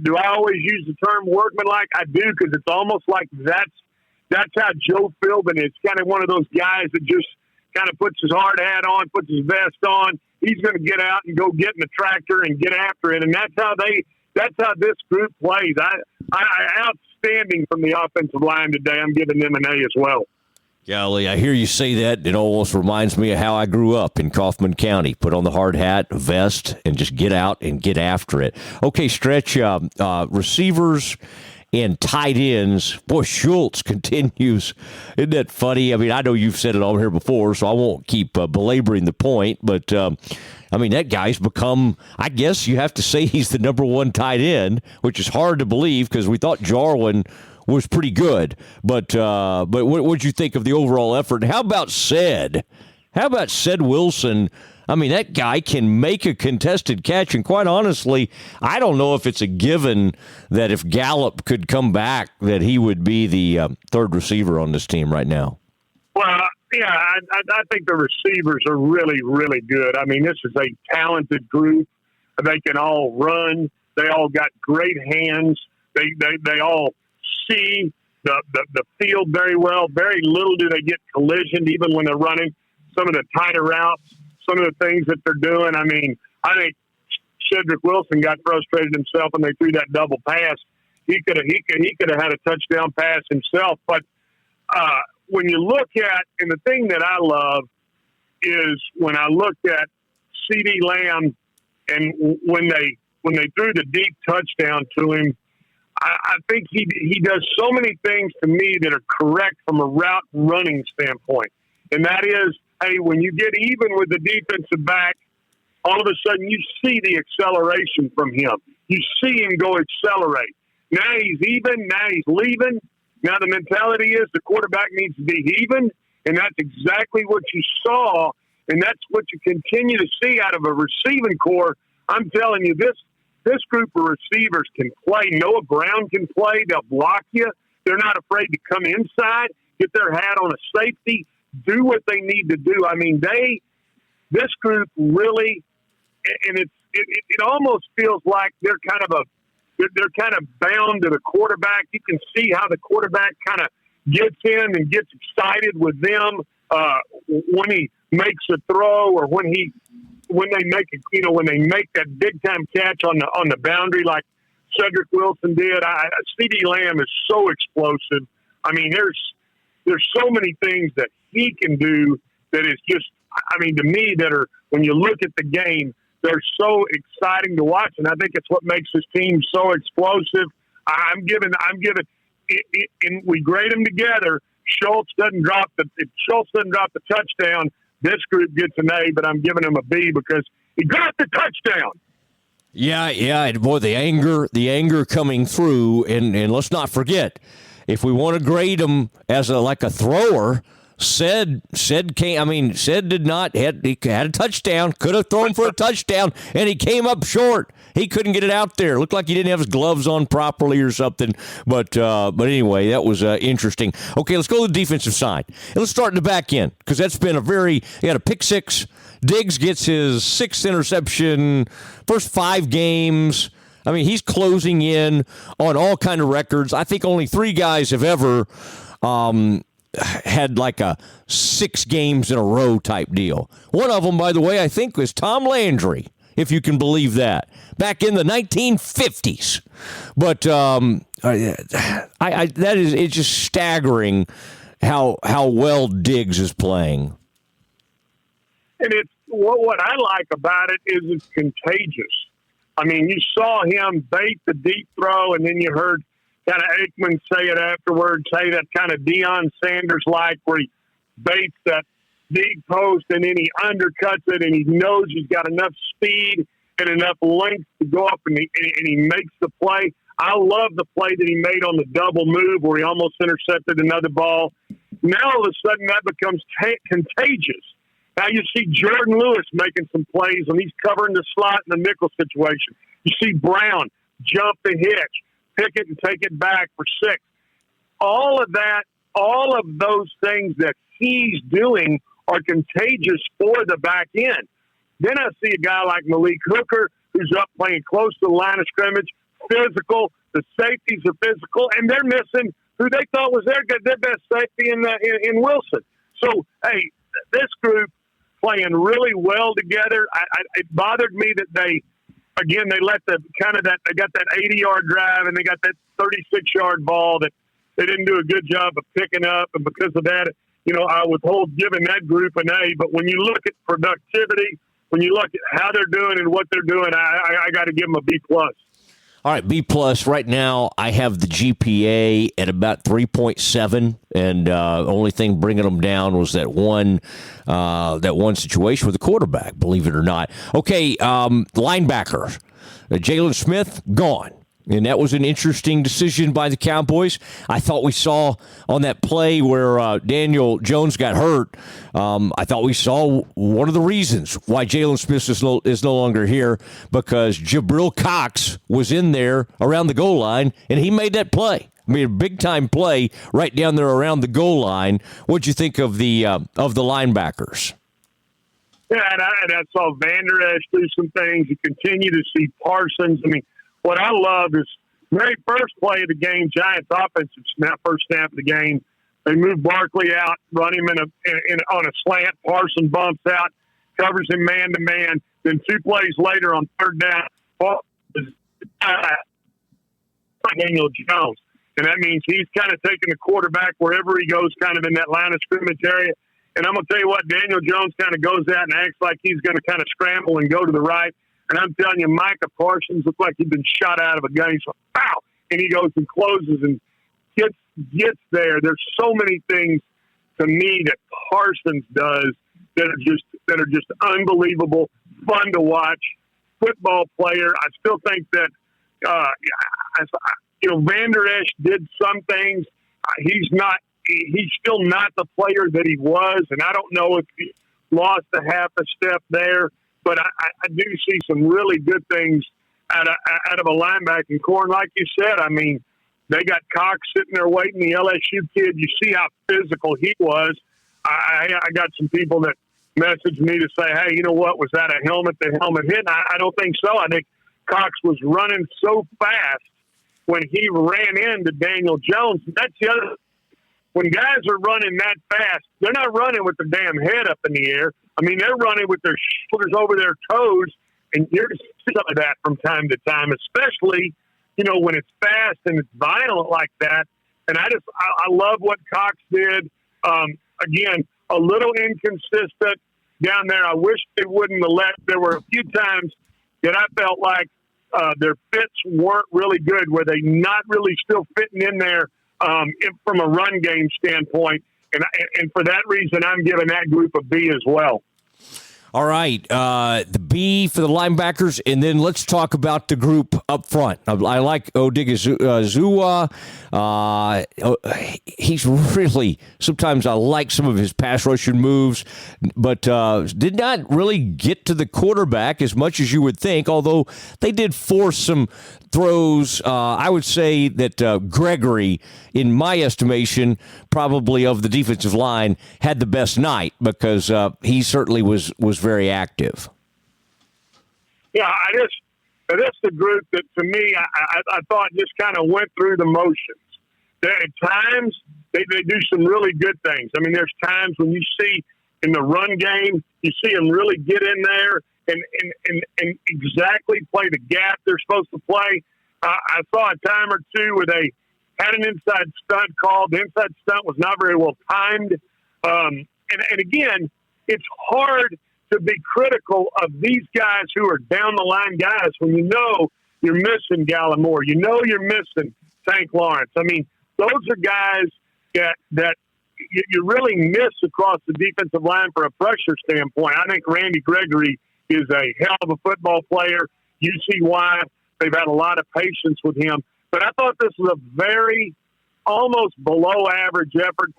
do I always use the term workmanlike? I do, because it's almost like that's how Joe Philbin is. Kind of one of those guys that just kind of puts his hard hat on, puts his vest on. He's going to get out and go get in the tractor and get after it. And that's how this group plays. Outstanding from the offensive line today. I'm giving them an A as well. Golly, I hear you say that. It almost reminds me of how I grew up in Kaufman County. Put on the hard hat, vest, and just get out and get after it. Okay, Stretch, receivers and tight ends. Boy, Schultz continues. Isn't that funny? I know you've said it on here before, so I won't keep belaboring the point. But, that guy's become, I guess you have to say he's the number 1 tight end, which is hard to believe because we thought Jarwin was pretty good. But what'd you think of the overall effort? And how about Ced? How about Ced Wilson? That guy can make a contested catch, and quite honestly, I don't know if it's a given that if Gallup could come back that he would be the 3rd receiver on this team right now. Well, yeah, I think the receivers are really, really good. This is a talented group. They can all run. They all got great hands. They all see the field very well. Very little do they get collisioned, even when they're running some of the tighter routes. Some of the things that they're doing. I think Cedric Wilson got frustrated himself when they threw that double pass. He could have had a touchdown pass himself. But when you look at, and the thing that I love is when I looked at CeeDee Lamb and when they threw the deep touchdown to him, I think he does so many things to me that are correct from a route running standpoint, and that is, hey, when you get even with the defensive back, all of a sudden you see the acceleration from him. You see him go accelerate. Now he's even. Now he's leaving. Now the mentality is the quarterback needs to be even, and that's exactly what you saw, and that's what you continue to see out of a receiving core. I'm telling you, this group of receivers can play. Noah Brown can play. They'll block you. They're not afraid to come inside, get their hat on a safety, do what they need to do. I mean, this group really, and it almost feels like they're kind of bound to the quarterback. You can see how the quarterback kind of gets in and gets excited with them when he makes a throw or when they make that big time catch on the boundary like Cedric Wilson did. CeeDee Lamb is so explosive. I mean, there's so many things that he can do that is just, I mean, to me, that are, when you look at the game, they're so exciting to watch, and I think it's what makes this team so explosive. I'm giving, and we grade them together. If Schultz doesn't drop the touchdown, this group gets an A, but I'm giving him a B because he got the touchdown. Yeah, and boy, the anger coming through, and let's not forget, if we want to grade him as a thrower, Said did not. He had a touchdown, could have thrown for a touchdown, and he came up short. He couldn't get it out there. Looked like he didn't have his gloves on properly or something. But anyway, that was interesting. Okay, let's go to the defensive side. And let's start in the back end, because that's been he had a pick six. Diggs gets his 6th interception, first 5 games. I mean, he's closing in on all kind of records. I think only 3 guys have ever had like a 6 games in a row type deal. One of them, by the way, I think was Tom Landry, if you can believe that, back in the 1950s. But it's just staggering how well Diggs is playing. And it's what I like about it is it's contagious. I mean, you saw him bait the deep throw, and then you heard kind of Aikman say it afterwards, say that kind of Deion Sanders-like where he baits that deep post and then he undercuts it and he knows he's got enough speed and enough length to go up and he makes the play. I love the play that he made on the double move where he almost intercepted another ball. Now all of a sudden that becomes contagious. Now you see Jordan Lewis making some plays when he's covering the slot in the nickel situation. You see Brown jump the hitch, pick it and take it back for 6. All of that, all of those things that he's doing are contagious for the back end. Then I see a guy like Amari Cooper who's up playing close to the line of scrimmage, physical. The safeties are physical, and they're missing who they thought was their best safety in Wilson. So, hey, this group playing really well together. It bothered me that they let they got that 80-yard drive and they got that 36-yard ball that they didn't do a good job of picking up. And because of that, I withhold giving that group an A. But when you look at productivity, when you look at how they're doing and what they're doing, I got to give them a B+. All right, B+ right now. I have the GPA at about 3.7, and only thing bringing them down was that one situation with the quarterback. Believe it or not. Okay, linebacker Jalen Smith gone. And that was an interesting decision by the Cowboys. I thought we saw on that play where Daniel Jones got hurt, I thought we saw one of the reasons why Jalen Smith is no longer here, because Jabril Cox was in there around the goal line, and he made that play. I mean, a big-time play right down there around the goal line. What'd you think of the linebackers? Yeah, and I saw Vander Esch do some things. You continue to see Parsons. I mean, what I love is very first play of the game, Giants offensive first snap of the game. They move Barkley out, run him on a slant. Parsons bumps out, covers him man to man. Then 2 plays later on 3rd down, Daniel Jones. And that means he's kind of taking the quarterback wherever he goes, kind of in that line of scrimmage area. And I'm going to tell you what, Daniel Jones kind of goes out and acts like he's going to kind of scramble and go to the right. And I'm telling you, Micah Parsons looked like he'd been shot out of a gun. He's like, pow! And he goes and closes and gets there. There's so many things to me that Parsons does that are just unbelievable, fun to watch. Football player. I still think that Van Der Esch did some things. He's still not the player that he was, and I don't know if he lost a half a step there, but I do see some really good things out of a linebacking core. And like you said, I mean, they got Cox sitting there waiting, the LSU kid. You see how physical he was. I got some people that messaged me to say, hey, you know what, was that a helmet to helmet hit? I don't think so. I think Cox was running so fast when he ran into Daniel Jones. That's the other. When guys are running that fast, they're not running with their damn head up in the air. I mean, they're running with their shoulders over their toes, and you're going to see some of that from time to time, especially, when it's fast and it's violent like that. And I love what Cox did. Again, a little inconsistent down there. I wish they wouldn't have there were a few times that I felt like their fits weren't really good, where they not really still fitting in there from a run game standpoint. And for that reason, I'm giving that group a B as well. All right, the B for the linebackers, and then let's talk about the group up front. I like Odigizua. He's really, sometimes I like some of his pass rushing moves, but did not really get to the quarterback as much as you would think, although they did force some throws. I would say that Gregory, in my estimation, probably of the defensive line, had the best night because he certainly was very active. Yeah, that's the group that, to me, I thought just kind of went through the motions. At times, they do some really good things. I mean, there's times when you see in the run game, you see them really get in there and exactly play the gap they're supposed to play. I saw a time or two where they had an inside stunt called. The inside stunt was not very well timed. And again, it's hard to be critical of these guys who are down the line guys when you're missing Gallimore, you're missing Tank Lawrence. I mean, those are guys that you really miss across the defensive line for a pressure standpoint. I think Randy Gregory is a hell of a football player. You see why they've had a lot of patience with him. But I thought this was a very almost below average effort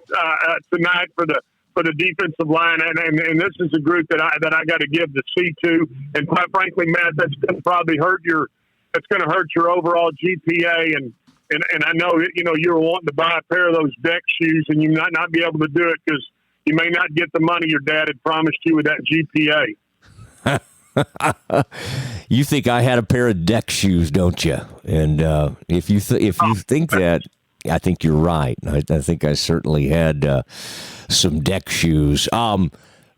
tonight for the defensive line, and this is a group that I got to give the C to. And quite frankly, Matt, that's going to probably hurt your overall GPA. And I know you were wanting to buy a pair of those deck shoes, and you might not be able to do it because you may not get the money your dad had promised you with that GPA. You think I had a pair of deck shoes, don't you? And if you think that, I think you're right. I think I certainly had some deck shoes.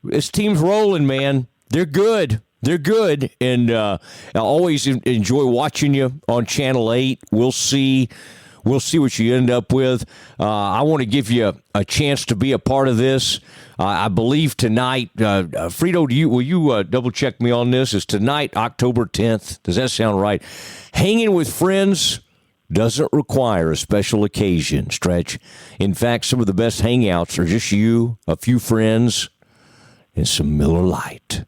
This team's rolling, man. They're good. They're good, and I always enjoy watching you on Channel 8. We'll see what you end up with. I want to give you a chance to be a part of this. I believe tonight, Frito, will you double check me on this? Is tonight October 10th? Does that sound right? Hanging with friends doesn't require a special occasion, Stretch. In fact, some of the best hangouts are just you, a few friends, and some Miller Lite.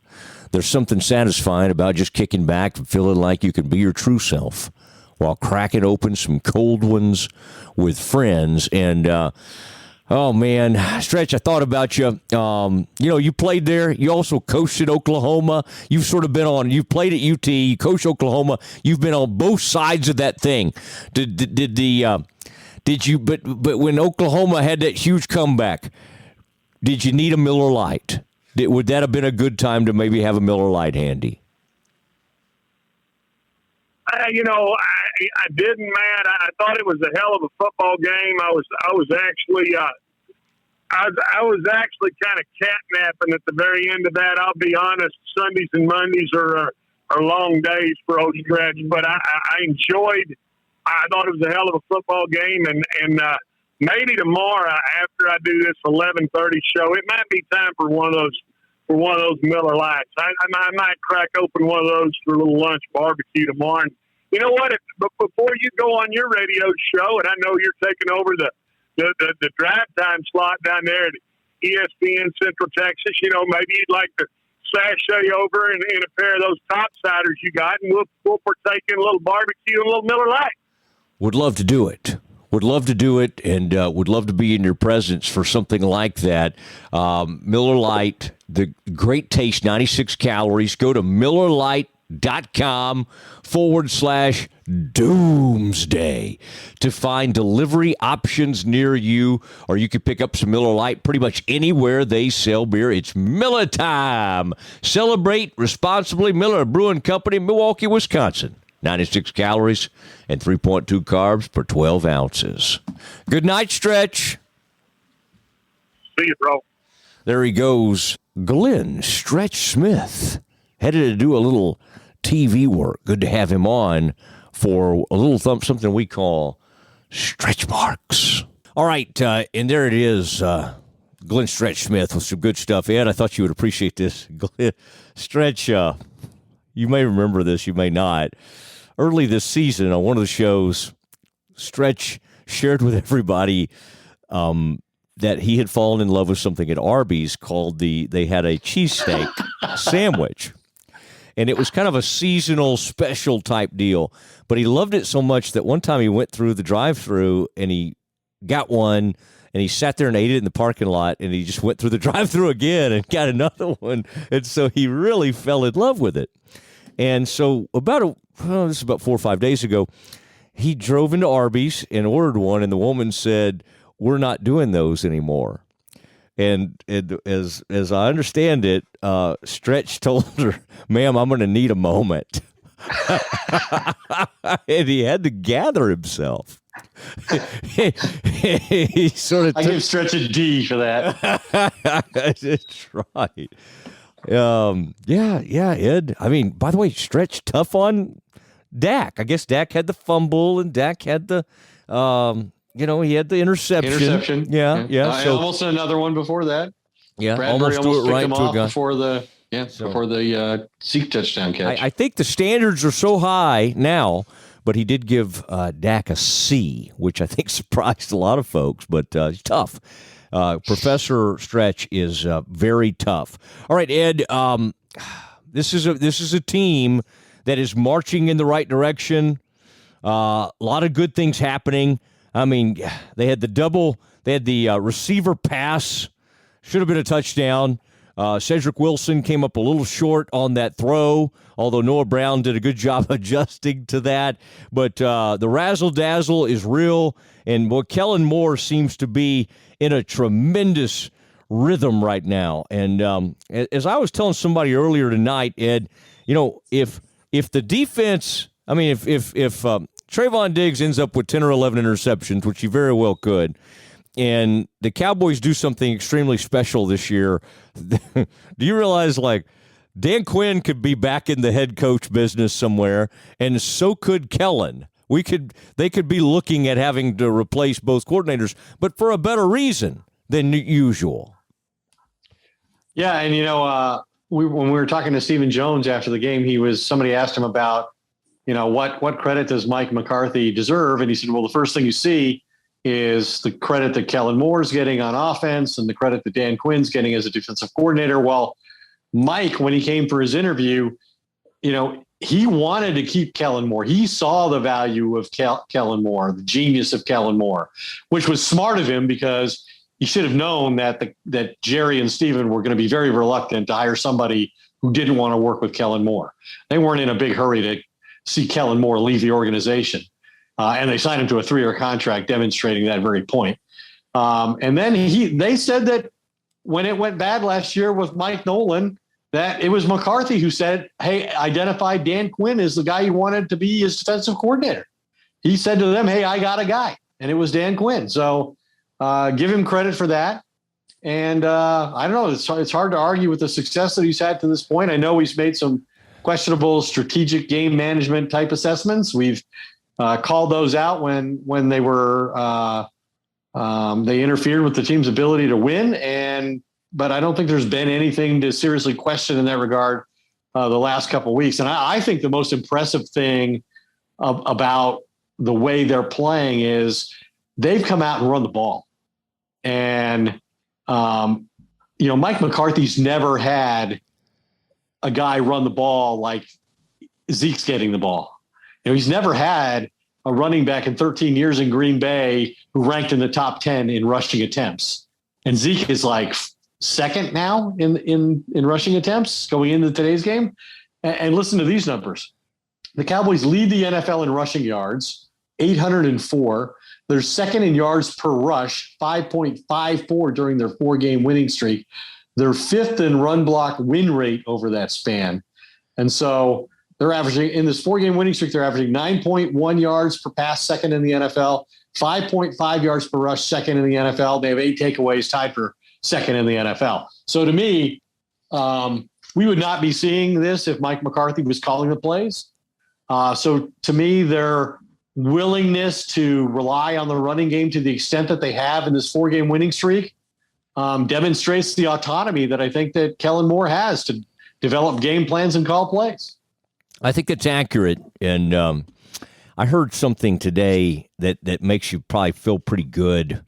There's something satisfying about just kicking back and feeling like you can be your true self while cracking open some cold ones with friends. And, oh, man, Stretch, I thought about you. You played there. You also coached at Oklahoma. You've you've played at UT, you coached Oklahoma. You've been on both sides of that thing. But when Oklahoma had that huge comeback, did you need a Miller Lite? Would that have been a good time to maybe have a Miller Lite handy? I didn't, man. I thought it was a hell of a football game. I was actually kind of catnapping at the very end of that. I'll be honest. Sundays and Mondays are long days for old Stretch, but I enjoyed. I thought it was a hell of a football game, and maybe tomorrow after I do this 11:30 show, it might be time for one of those Miller Lights. I might crack open one of those for a little lunch barbecue tomorrow. And you know what? Before you go on your radio show, and I know you're taking over the drive time slot down there at ESPN Central Texas, maybe you'd like to sashay over in a pair of those topsiders you got, and we'll partake in a little barbecue and a little Miller Lite. Would love to do it. Would love to do it, and would love to be in your presence for something like that. Miller Lite, the great taste, 96 calories. Go to MillerLite.com/Doomsday to find delivery options near you, or you can pick up some Miller Lite pretty much anywhere they sell beer. It's Miller time. Celebrate responsibly. Miller Brewing Company, Milwaukee, Wisconsin. 96 calories and 3.2 carbs per 12 ounces. Good night, Stretch. See you, bro. There he goes. Glenn Stretch Smith headed to do a little TV work. Good to have him on for a little something we call Stretch Marks. All right, and there it is. Glenn Stretch Smith with some good stuff. Ed, I thought you would appreciate this. Glenn Stretch, you may remember this, you may not. Early this season on one of the shows, Stretch shared with everybody that he had fallen in love with something at Arby's called they had a cheesesteak sandwich. And it was kind of a seasonal special type deal. But he loved it so much that one time he went through the drive-thru and he got one and he sat there and ate it in the parking lot, and he just went through the drive-thru again and got another one. And so he really fell in love with it. And so this is about 4 or 5 days ago, he drove into Arby's and ordered one, and the woman said, "We're not doing those anymore." And as I understand it, Stretch told her, "Ma'am, I'm going to need a moment." And he had to gather himself. He sort of I give Stretch a D for that. That's right. Yeah, Ed. I mean, by the way, Stretch tough on Dak. I guess Dak had the fumble and Dak had the, he had the interception. Yeah. I almost had another one before that. Yeah, Bradbury almost threw it right picked him to a off guy. before the Zeke touchdown catch. I think the standards are so high now, but he did give Dak a C, which I think surprised a lot of folks, but he's tough. Professor Stretch is very tough. All right, Ed, this is a team that is marching in the right direction. A lot of good things happening. I mean, they had the receiver pass, should have been a touchdown. Cedric Wilson came up a little short on that throw, although Noah Brown did a good job adjusting to that. But the razzle-dazzle is real, and Kellen Moore seems to be in a tremendous rhythm right now. And as I was telling somebody earlier tonight, Ed, if the defense, I mean, if Trayvon Diggs ends up with 10 or 11 interceptions, which he very well could, and the Cowboys do something extremely special this year, do you realize, Dan Quinn could be back in the head coach business somewhere, and so could Kellen. They could be looking at having to replace both coordinators, but for a better reason than usual. Yeah, and when we were talking to Stephen Jones after the game, somebody asked him about, what credit does Mike McCarthy deserve? And he said, well, the first thing you see is the credit that Kellen Moore's getting on offense and the credit that Dan Quinn's getting as a defensive coordinator. Well, Mike, when he came for his interview, he wanted to keep Kellen Moore. He saw the value of Kellen Moore, the genius of Kellen Moore, which was smart of him because he should have known that Jerry and Stephen were going to be very reluctant to hire somebody who didn't want to work with Kellen Moore. They weren't in a big hurry to see Kellen Moore leave the organization. And they signed him to a 3-year contract demonstrating that very point. And then they said that when it went bad last year with Mike Nolan, that it was McCarthy who said, hey, identify Dan Quinn as the guy you wanted to be his defensive coordinator. He said to them, hey, I got a guy. And it was Dan Quinn. So give him credit for that. And I don't know. It's hard to argue with the success that he's had to this point. I know he's made some questionable strategic game management type assessments. We've called those out when they were they interfered with the team's ability to win. But I don't think there's been anything to seriously question in that regard the last couple of weeks. And I think the most impressive thing about the way they're playing is they've come out and run the ball. And, Mike McCarthy's never had a guy run the ball like Zeke's getting the ball. He's never had a running back in 13 years in Green Bay who ranked in the top 10 in rushing attempts. And Zeke is like second now in rushing attempts going into today's game. And listen to these numbers. The Cowboys lead the NFL in rushing yards, 804. They're second in yards per rush, 5.54 during their 4-game winning streak. They're fifth in run block win rate over that span. And so they're averaging, in this 4-game winning streak, they're averaging 9.1 yards per pass, second in the NFL, 5.5 yards per rush, second in the NFL. They have 8 takeaways, tied for second in the NFL. So to me, we would not be seeing this if Mike McCarthy was calling the plays. So to me, their willingness to rely on the running game to the extent that they have in this 4-game winning streak demonstrates the autonomy that I think that Kellen Moore has to develop game plans and call plays. I think that's accurate. And I heard something today that makes you probably feel pretty good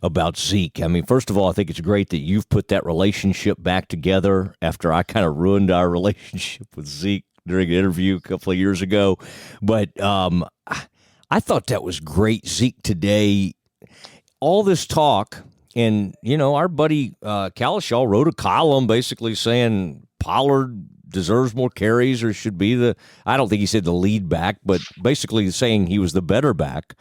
about Zeke. I mean, first of all, I think it's great that you've put that relationship back together after I kind of ruined our relationship with Zeke during an interview a couple of years ago. But I thought that was great, Zeke, today. All this talk, and, you know, our buddy Kalishaw wrote a column basically saying Pollard deserves more carries or should be I don't think he said the lead back, but basically saying he was the better back.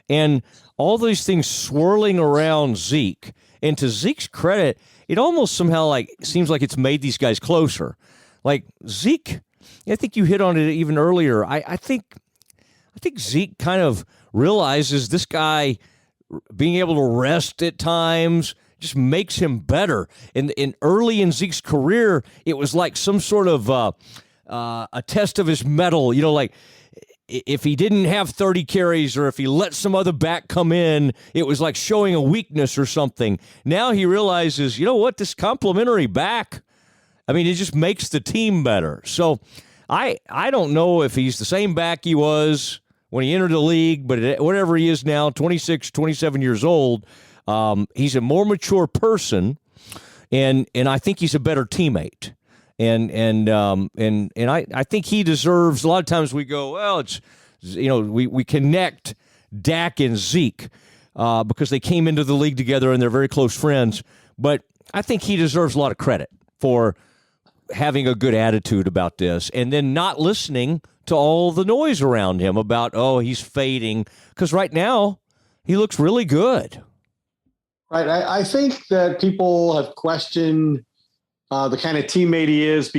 And all these things swirling around Zeke. And to Zeke's credit, it almost somehow seems like it's made these guys closer. Like Zeke, I think you hit on it even earlier. I think Zeke kind of realizes this guy being able to rest at times just makes him better. And early in Zeke's career, it was like some sort of a test of his mettle. You know, like if he didn't have 30 carries or if he let some other back come in, it was like showing a weakness or something. Now he realizes, you know what, this complimentary back, I mean, it just makes the team better. So I don't know if he's the same back he was when he entered the league, but whatever he is now, 26, 27 years old, he's a more mature person, and I think he's a better teammate. And I think he deserves. A lot of times we go, well, it's, you know, we connect Dak and Zeke because they came into the league together and they're very close friends. But I think he deserves a lot of credit for having a good attitude about this and then not listening to all the noise around him about, oh, he's fading, because right now he looks really good. Right. I think that people have questioned the kind of teammate he is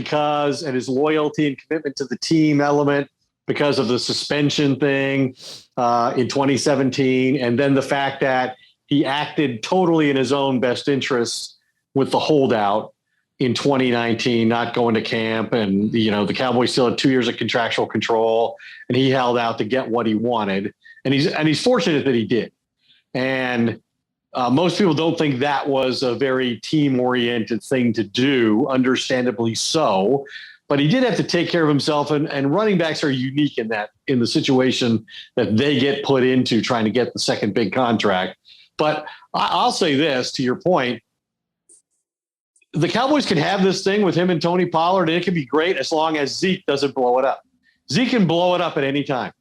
and his loyalty and commitment to the team element because of the suspension thing in 2017. And then the fact that he acted totally in his own best interest with the holdout in 2019, not going to camp. And, you know, the Cowboys still had 2 years of contractual control and he held out to get what he wanted. And he's fortunate that he did. And most people don't think that was a very team-oriented thing to do, understandably so. But he did have to take care of himself, and running backs are unique in the situation that they get put into trying to get the second big contract. But I'll say this, to your point, the Cowboys can have this thing with him and Tony Pollard, and it can be great as long as Zeke doesn't blow it up. Zeke can blow it up at any time.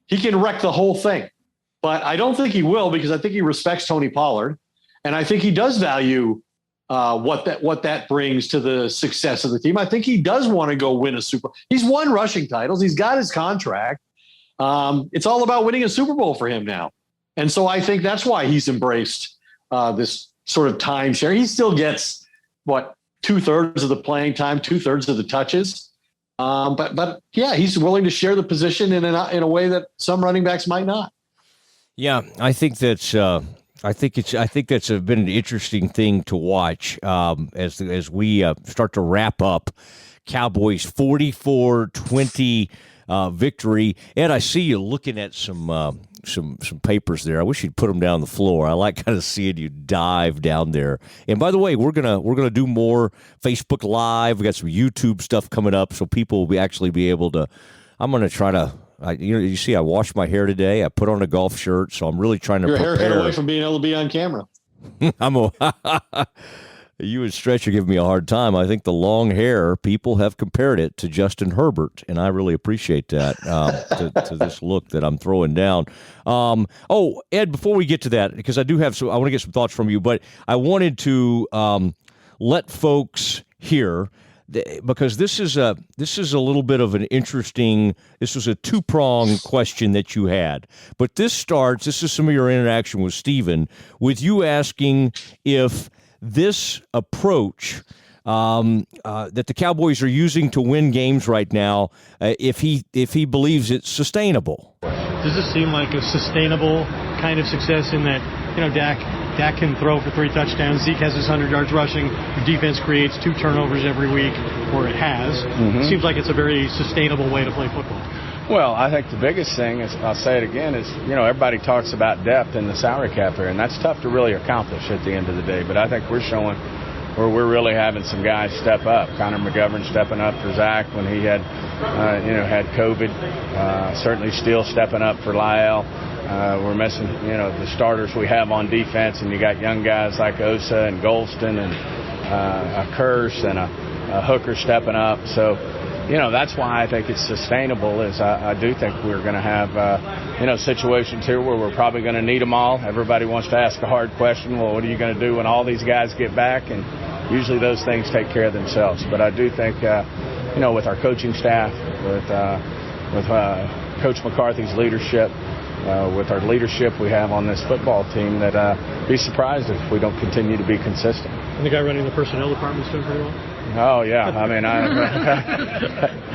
He can wreck the whole thing. But I don't think he will, because I think he respects Tony Pollard, and I think he does value what that brings to the success of the team. I think he does want to go win a Super Bowl. He's won rushing titles. He's got his contract. It's all about winning a Super Bowl for him now, and so I think that's why he's embraced this sort of timeshare. He still gets 2/3 of the playing time, 2/3 of the touches. But yeah, he's willing to share the position in a way that some running backs might not. Yeah, I think that's been an interesting thing to watch as we start to wrap up Cowboys 44-20 victory. Ed, I see you looking at some papers there. I wish you'd put them down on the floor. I like kind of seeing you dive down there. And by the way, we're gonna do more Facebook Live. We got some YouTube stuff coming up, so people will actually be able to. I'm gonna try to. You see, I washed my hair today. I put on a golf shirt, so I'm really trying to prepare. Your hair away from being able to be on camera. You and Stretch are giving me a hard time. I think the long hair, people have compared it to Justin Herbert, and I really appreciate that, to this look that I'm throwing down. Ed, before we get to that, because I want to get some thoughts from you, but I wanted to let folks hear, because this is a little bit of an interesting. This was a two-pronged question that you had, but this is some of your interaction with Steven, with you asking if this approach that the Cowboys are using to win games right now, if he believes it's sustainable. Does this seem like a sustainable kind of success in that, Dak can throw for 3 touchdowns, Zeke has his 100 yards rushing, the defense creates 2 turnovers every week, or it has. It seems like it's a very sustainable way to play football. Well, I think the biggest thing is, I'll say it again, is, everybody talks about depth in the salary cap here, and that's tough to really accomplish at the end of the day. But I think we're showing where we're really having some guys step up. Connor McGovern stepping up for Zach when he had, had COVID. Certainly Steele stepping up for Lyle. We're missing, the starters we have on defense, and you got young guys like Osa and Golston and a Curse and a Hooker stepping up. So, that's why I think it's sustainable. Is I do think we're going to have, situations here where we're probably going to need them all. Everybody wants to ask a hard question. Well, what are you going to do when all these guys get back? And usually those things take care of themselves. But I do think, with our coaching staff, with Coach McCarthy's leadership, with our leadership we have on this football team, that be surprised if we don't continue to be consistent. And the guy running the personnel department's doing pretty well? Oh, yeah. I mean,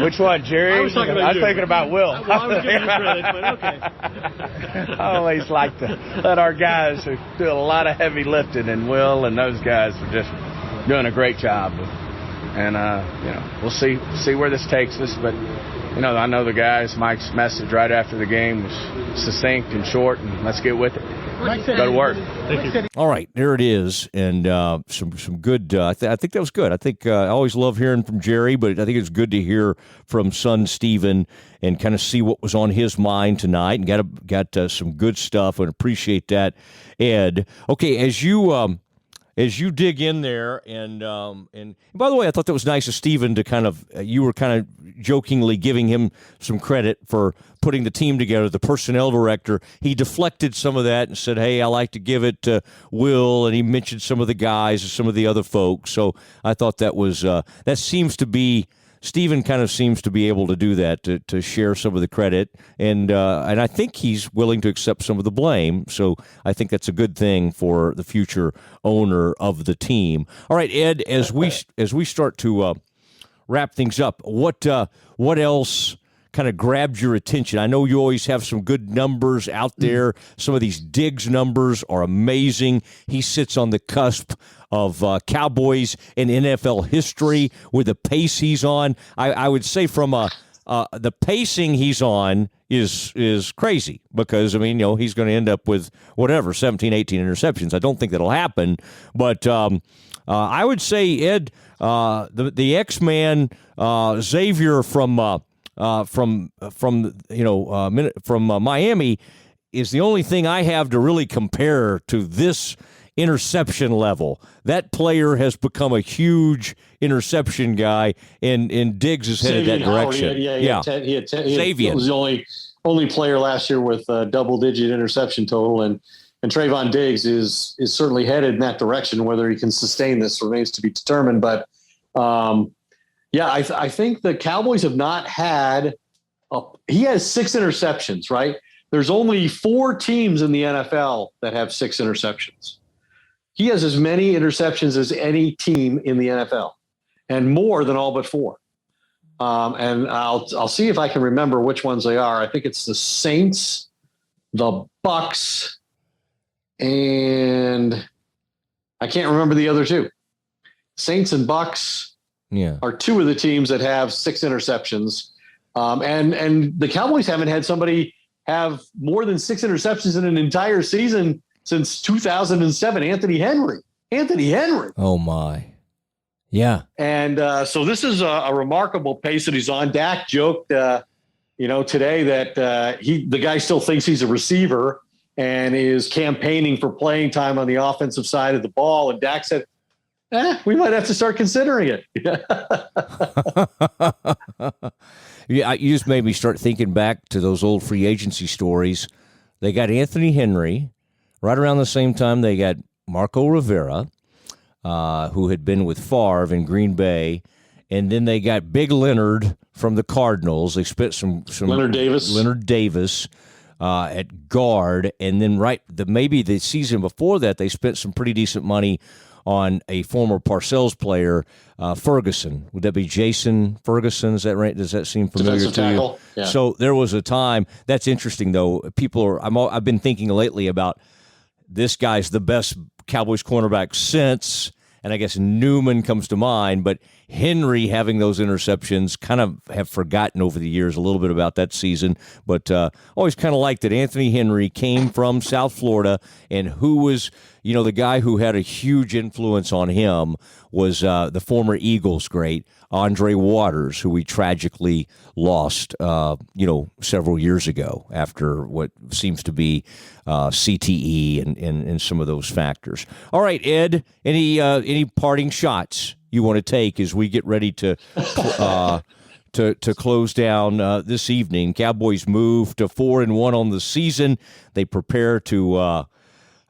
which one, Jerry? I was talking about thinking about Will. Well, I was giving you credit, but okay. I always like to let our guys who do a lot of heavy lifting, and Will and those guys are just doing a great job. And, we'll see where this takes us. But, I know the guys, Mike's message right after the game was succinct and short, and let's get with it. Go to work. Thank you. All right, there it is, and some good. I think that was good. I think I always love hearing from Jerry, but I think it's good to hear from son Steven and kind of see what was on his mind tonight, and got some good stuff, and appreciate that, Ed. Okay, as you dig in there, and by the way, I thought that was nice of Steven to you were kind of jokingly giving him some credit for putting the team together, the personnel director. He deflected some of that and said, hey, I like to give it to Will, and he mentioned some of the guys and some of the other folks. So I thought that was that seems to be, Steven kind of seems to be able to do that, to share some of the credit, and I think he's willing to accept some of the blame. So I think that's a good thing for the future owner of the team. All right, Ed, as we start to wrap things up, what else kind of grabbed your attention? I know you always have some good numbers out there. Some of these Diggs numbers are amazing. He sits on the cusp of Cowboys and NFL history with the pace he's on. I would say from the pacing he's on is crazy, because, he's going to end up with 17, 18 interceptions. I don't think that'll happen, but I would say, Ed, the X-Man, Xavier from Miami is the only thing I have to really compare to this interception level. That player has become a huge interception guy, and Diggs is headed that direction. He was the only player last year with a double-digit interception total, and Trayvon Diggs is certainly headed in that direction. Whether he can sustain this remains to be determined. But I think the Cowboys have not had. He has 6 interceptions, right? There's only 4 teams in the NFL that have 6 interceptions. He has as many interceptions as any team in the NFL, and more than all but 4. And I'll see if I can remember which ones they are. I think it's the Saints, the Bucks, and I can't remember the other 2. Saints and Bucks are 2 of the teams that have 6 interceptions. And the Cowboys haven't had somebody have more than 6 interceptions in an entire season since 2007, Anthony Henry. Oh, my. Yeah. And so this is a remarkable pace that he's on. Dak joked, today that the guy still thinks he's a receiver and is campaigning for playing time on the offensive side of the ball. And Dak said, we might have to start considering it. Yeah, you just made me start thinking back to those old free agency stories. They got Anthony Henry. Right around the same time, they got Marco Rivera, who had been with Favre in Green Bay. And then they got Big Leonard from the Cardinals. They spent some Leonard Davis at guard. And then maybe the season before that, they spent some pretty decent money on a former Parcells player, Ferguson. Would that be Jason Ferguson? Is that right? Does that seem familiar to you? Yeah. So there was a time. That's interesting, though. I've been thinking lately about this guy's the best Cowboys cornerback since, and I guess Newman comes to mind, but Henry having those interceptions, kind of have forgotten over the years a little bit about that season, but always kind of liked that Anthony Henry came from South Florida, and who was, the guy who had a huge influence on him was the former Eagles great, Andre Waters, who we tragically lost, several years ago after what seems to be CTE and some of those factors. All right, Ed, any parting shots you want to take as we get ready to close down this evening? Cowboys move to 4-1 on the season. They prepare to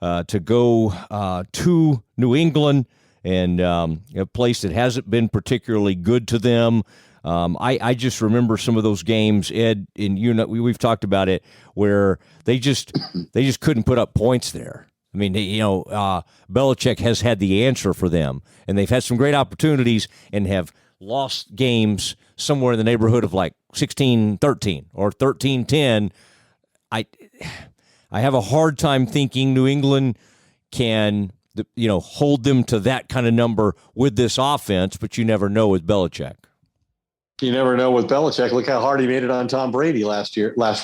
go to New England, and a place that hasn't been particularly good to them. I just remember some of those games, Ed, and we've talked about it, where they just couldn't put up points there. I mean, Belichick has had the answer for them, and they've had some great opportunities and have lost games somewhere in the neighborhood of like 16-13 or 13-10. I have a hard time thinking New England can, hold them to that kind of number with this offense, but you never know with Belichick. You never know with Belichick. Look how hard he made it on Tom Brady last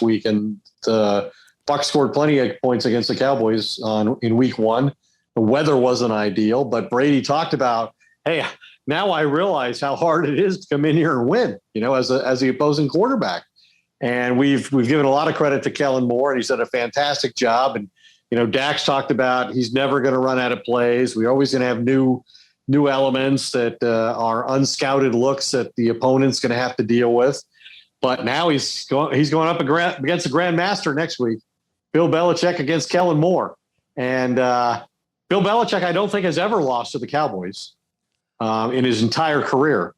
week, and the Bucs scored plenty of points against the Cowboys in week 1. The weather wasn't ideal, but Brady talked about, hey, now I realize how hard it is to come in here and win, as the opposing quarterback. And we've given a lot of credit to Kellen Moore, and he's done a fantastic job. And, Dak's talked about he's never going to run out of plays. We're always going to have new elements that are unscouted looks that the opponent's going to have to deal with. But now he's going up against the Grandmaster next week, Bill Belichick against Kellen Moore. And Bill Belichick, I don't think, has ever lost to the Cowboys in his entire career.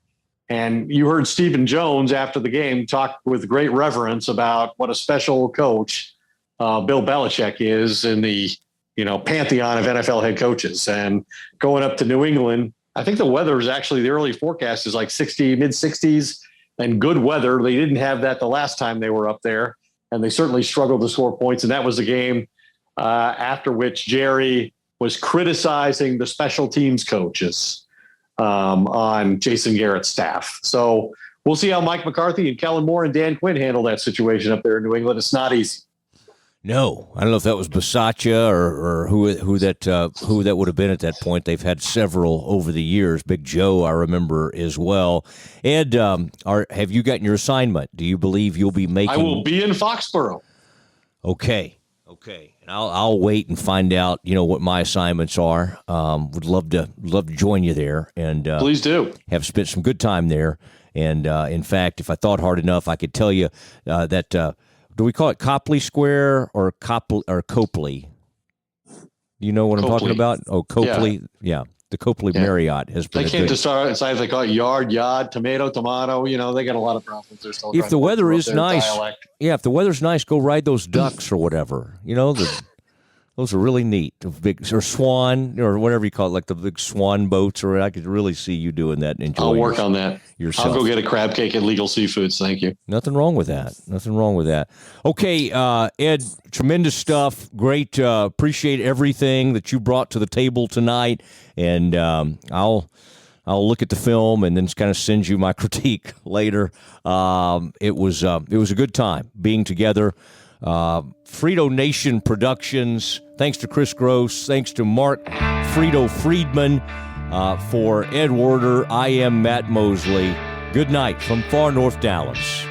And you heard Stephen Jones after the game talk with great reverence about what a special coach Bill Belichick is in the pantheon of NFL head coaches. And going up to New England, I think the weather is actually, the early forecast is like mid-60s and good weather. They didn't have that the last time they were up there, and they certainly struggled to score points. And that was the game after which Jerry was criticizing the special teams coaches on Jason Garrett's staff. So we'll see how Mike McCarthy and Kellen Moore and Dan Quinn handle that situation up there in New England. It's not easy. No, I don't know if that was Bisaccia or who that would have been at that point. They've had several over the years. Big Joe, I remember as well. Ed, have you gotten your assignment? Do you believe you'll be making? I will be in Foxborough. Okay. And I'll wait and find out. What my assignments are. Would love to join you there, and please do. Have spent some good time there. And in fact, if I thought hard enough, I could tell you that. Do we call it Copley Square or Copley? You know what I'm talking about? Oh, Copley. Yeah. The Copley Marriott has been. They can't decide they call it yard, tomato. They got a lot of problems. They're still if the weather is nice, dialect. If the weather's nice, go ride those ducks or whatever. Those are really neat. Big or swan or whatever you call it, like the big swan boats. Or I could really see you doing that and enjoying. I'll work on that yourself. I'll go get a crab cake at Legal Seafoods. Thank you. Nothing wrong with that. Okay, Ed, tremendous stuff. Great. Appreciate everything that you brought to the table tonight. And I'll look at the film and then kind of send you my critique later. It was a good time being together. Frito Nation Productions. Thanks to Chris Gross. Thanks to Mark Frito Friedman. For Ed Werder, I am Matt Mosley. Good night from far north Dallas.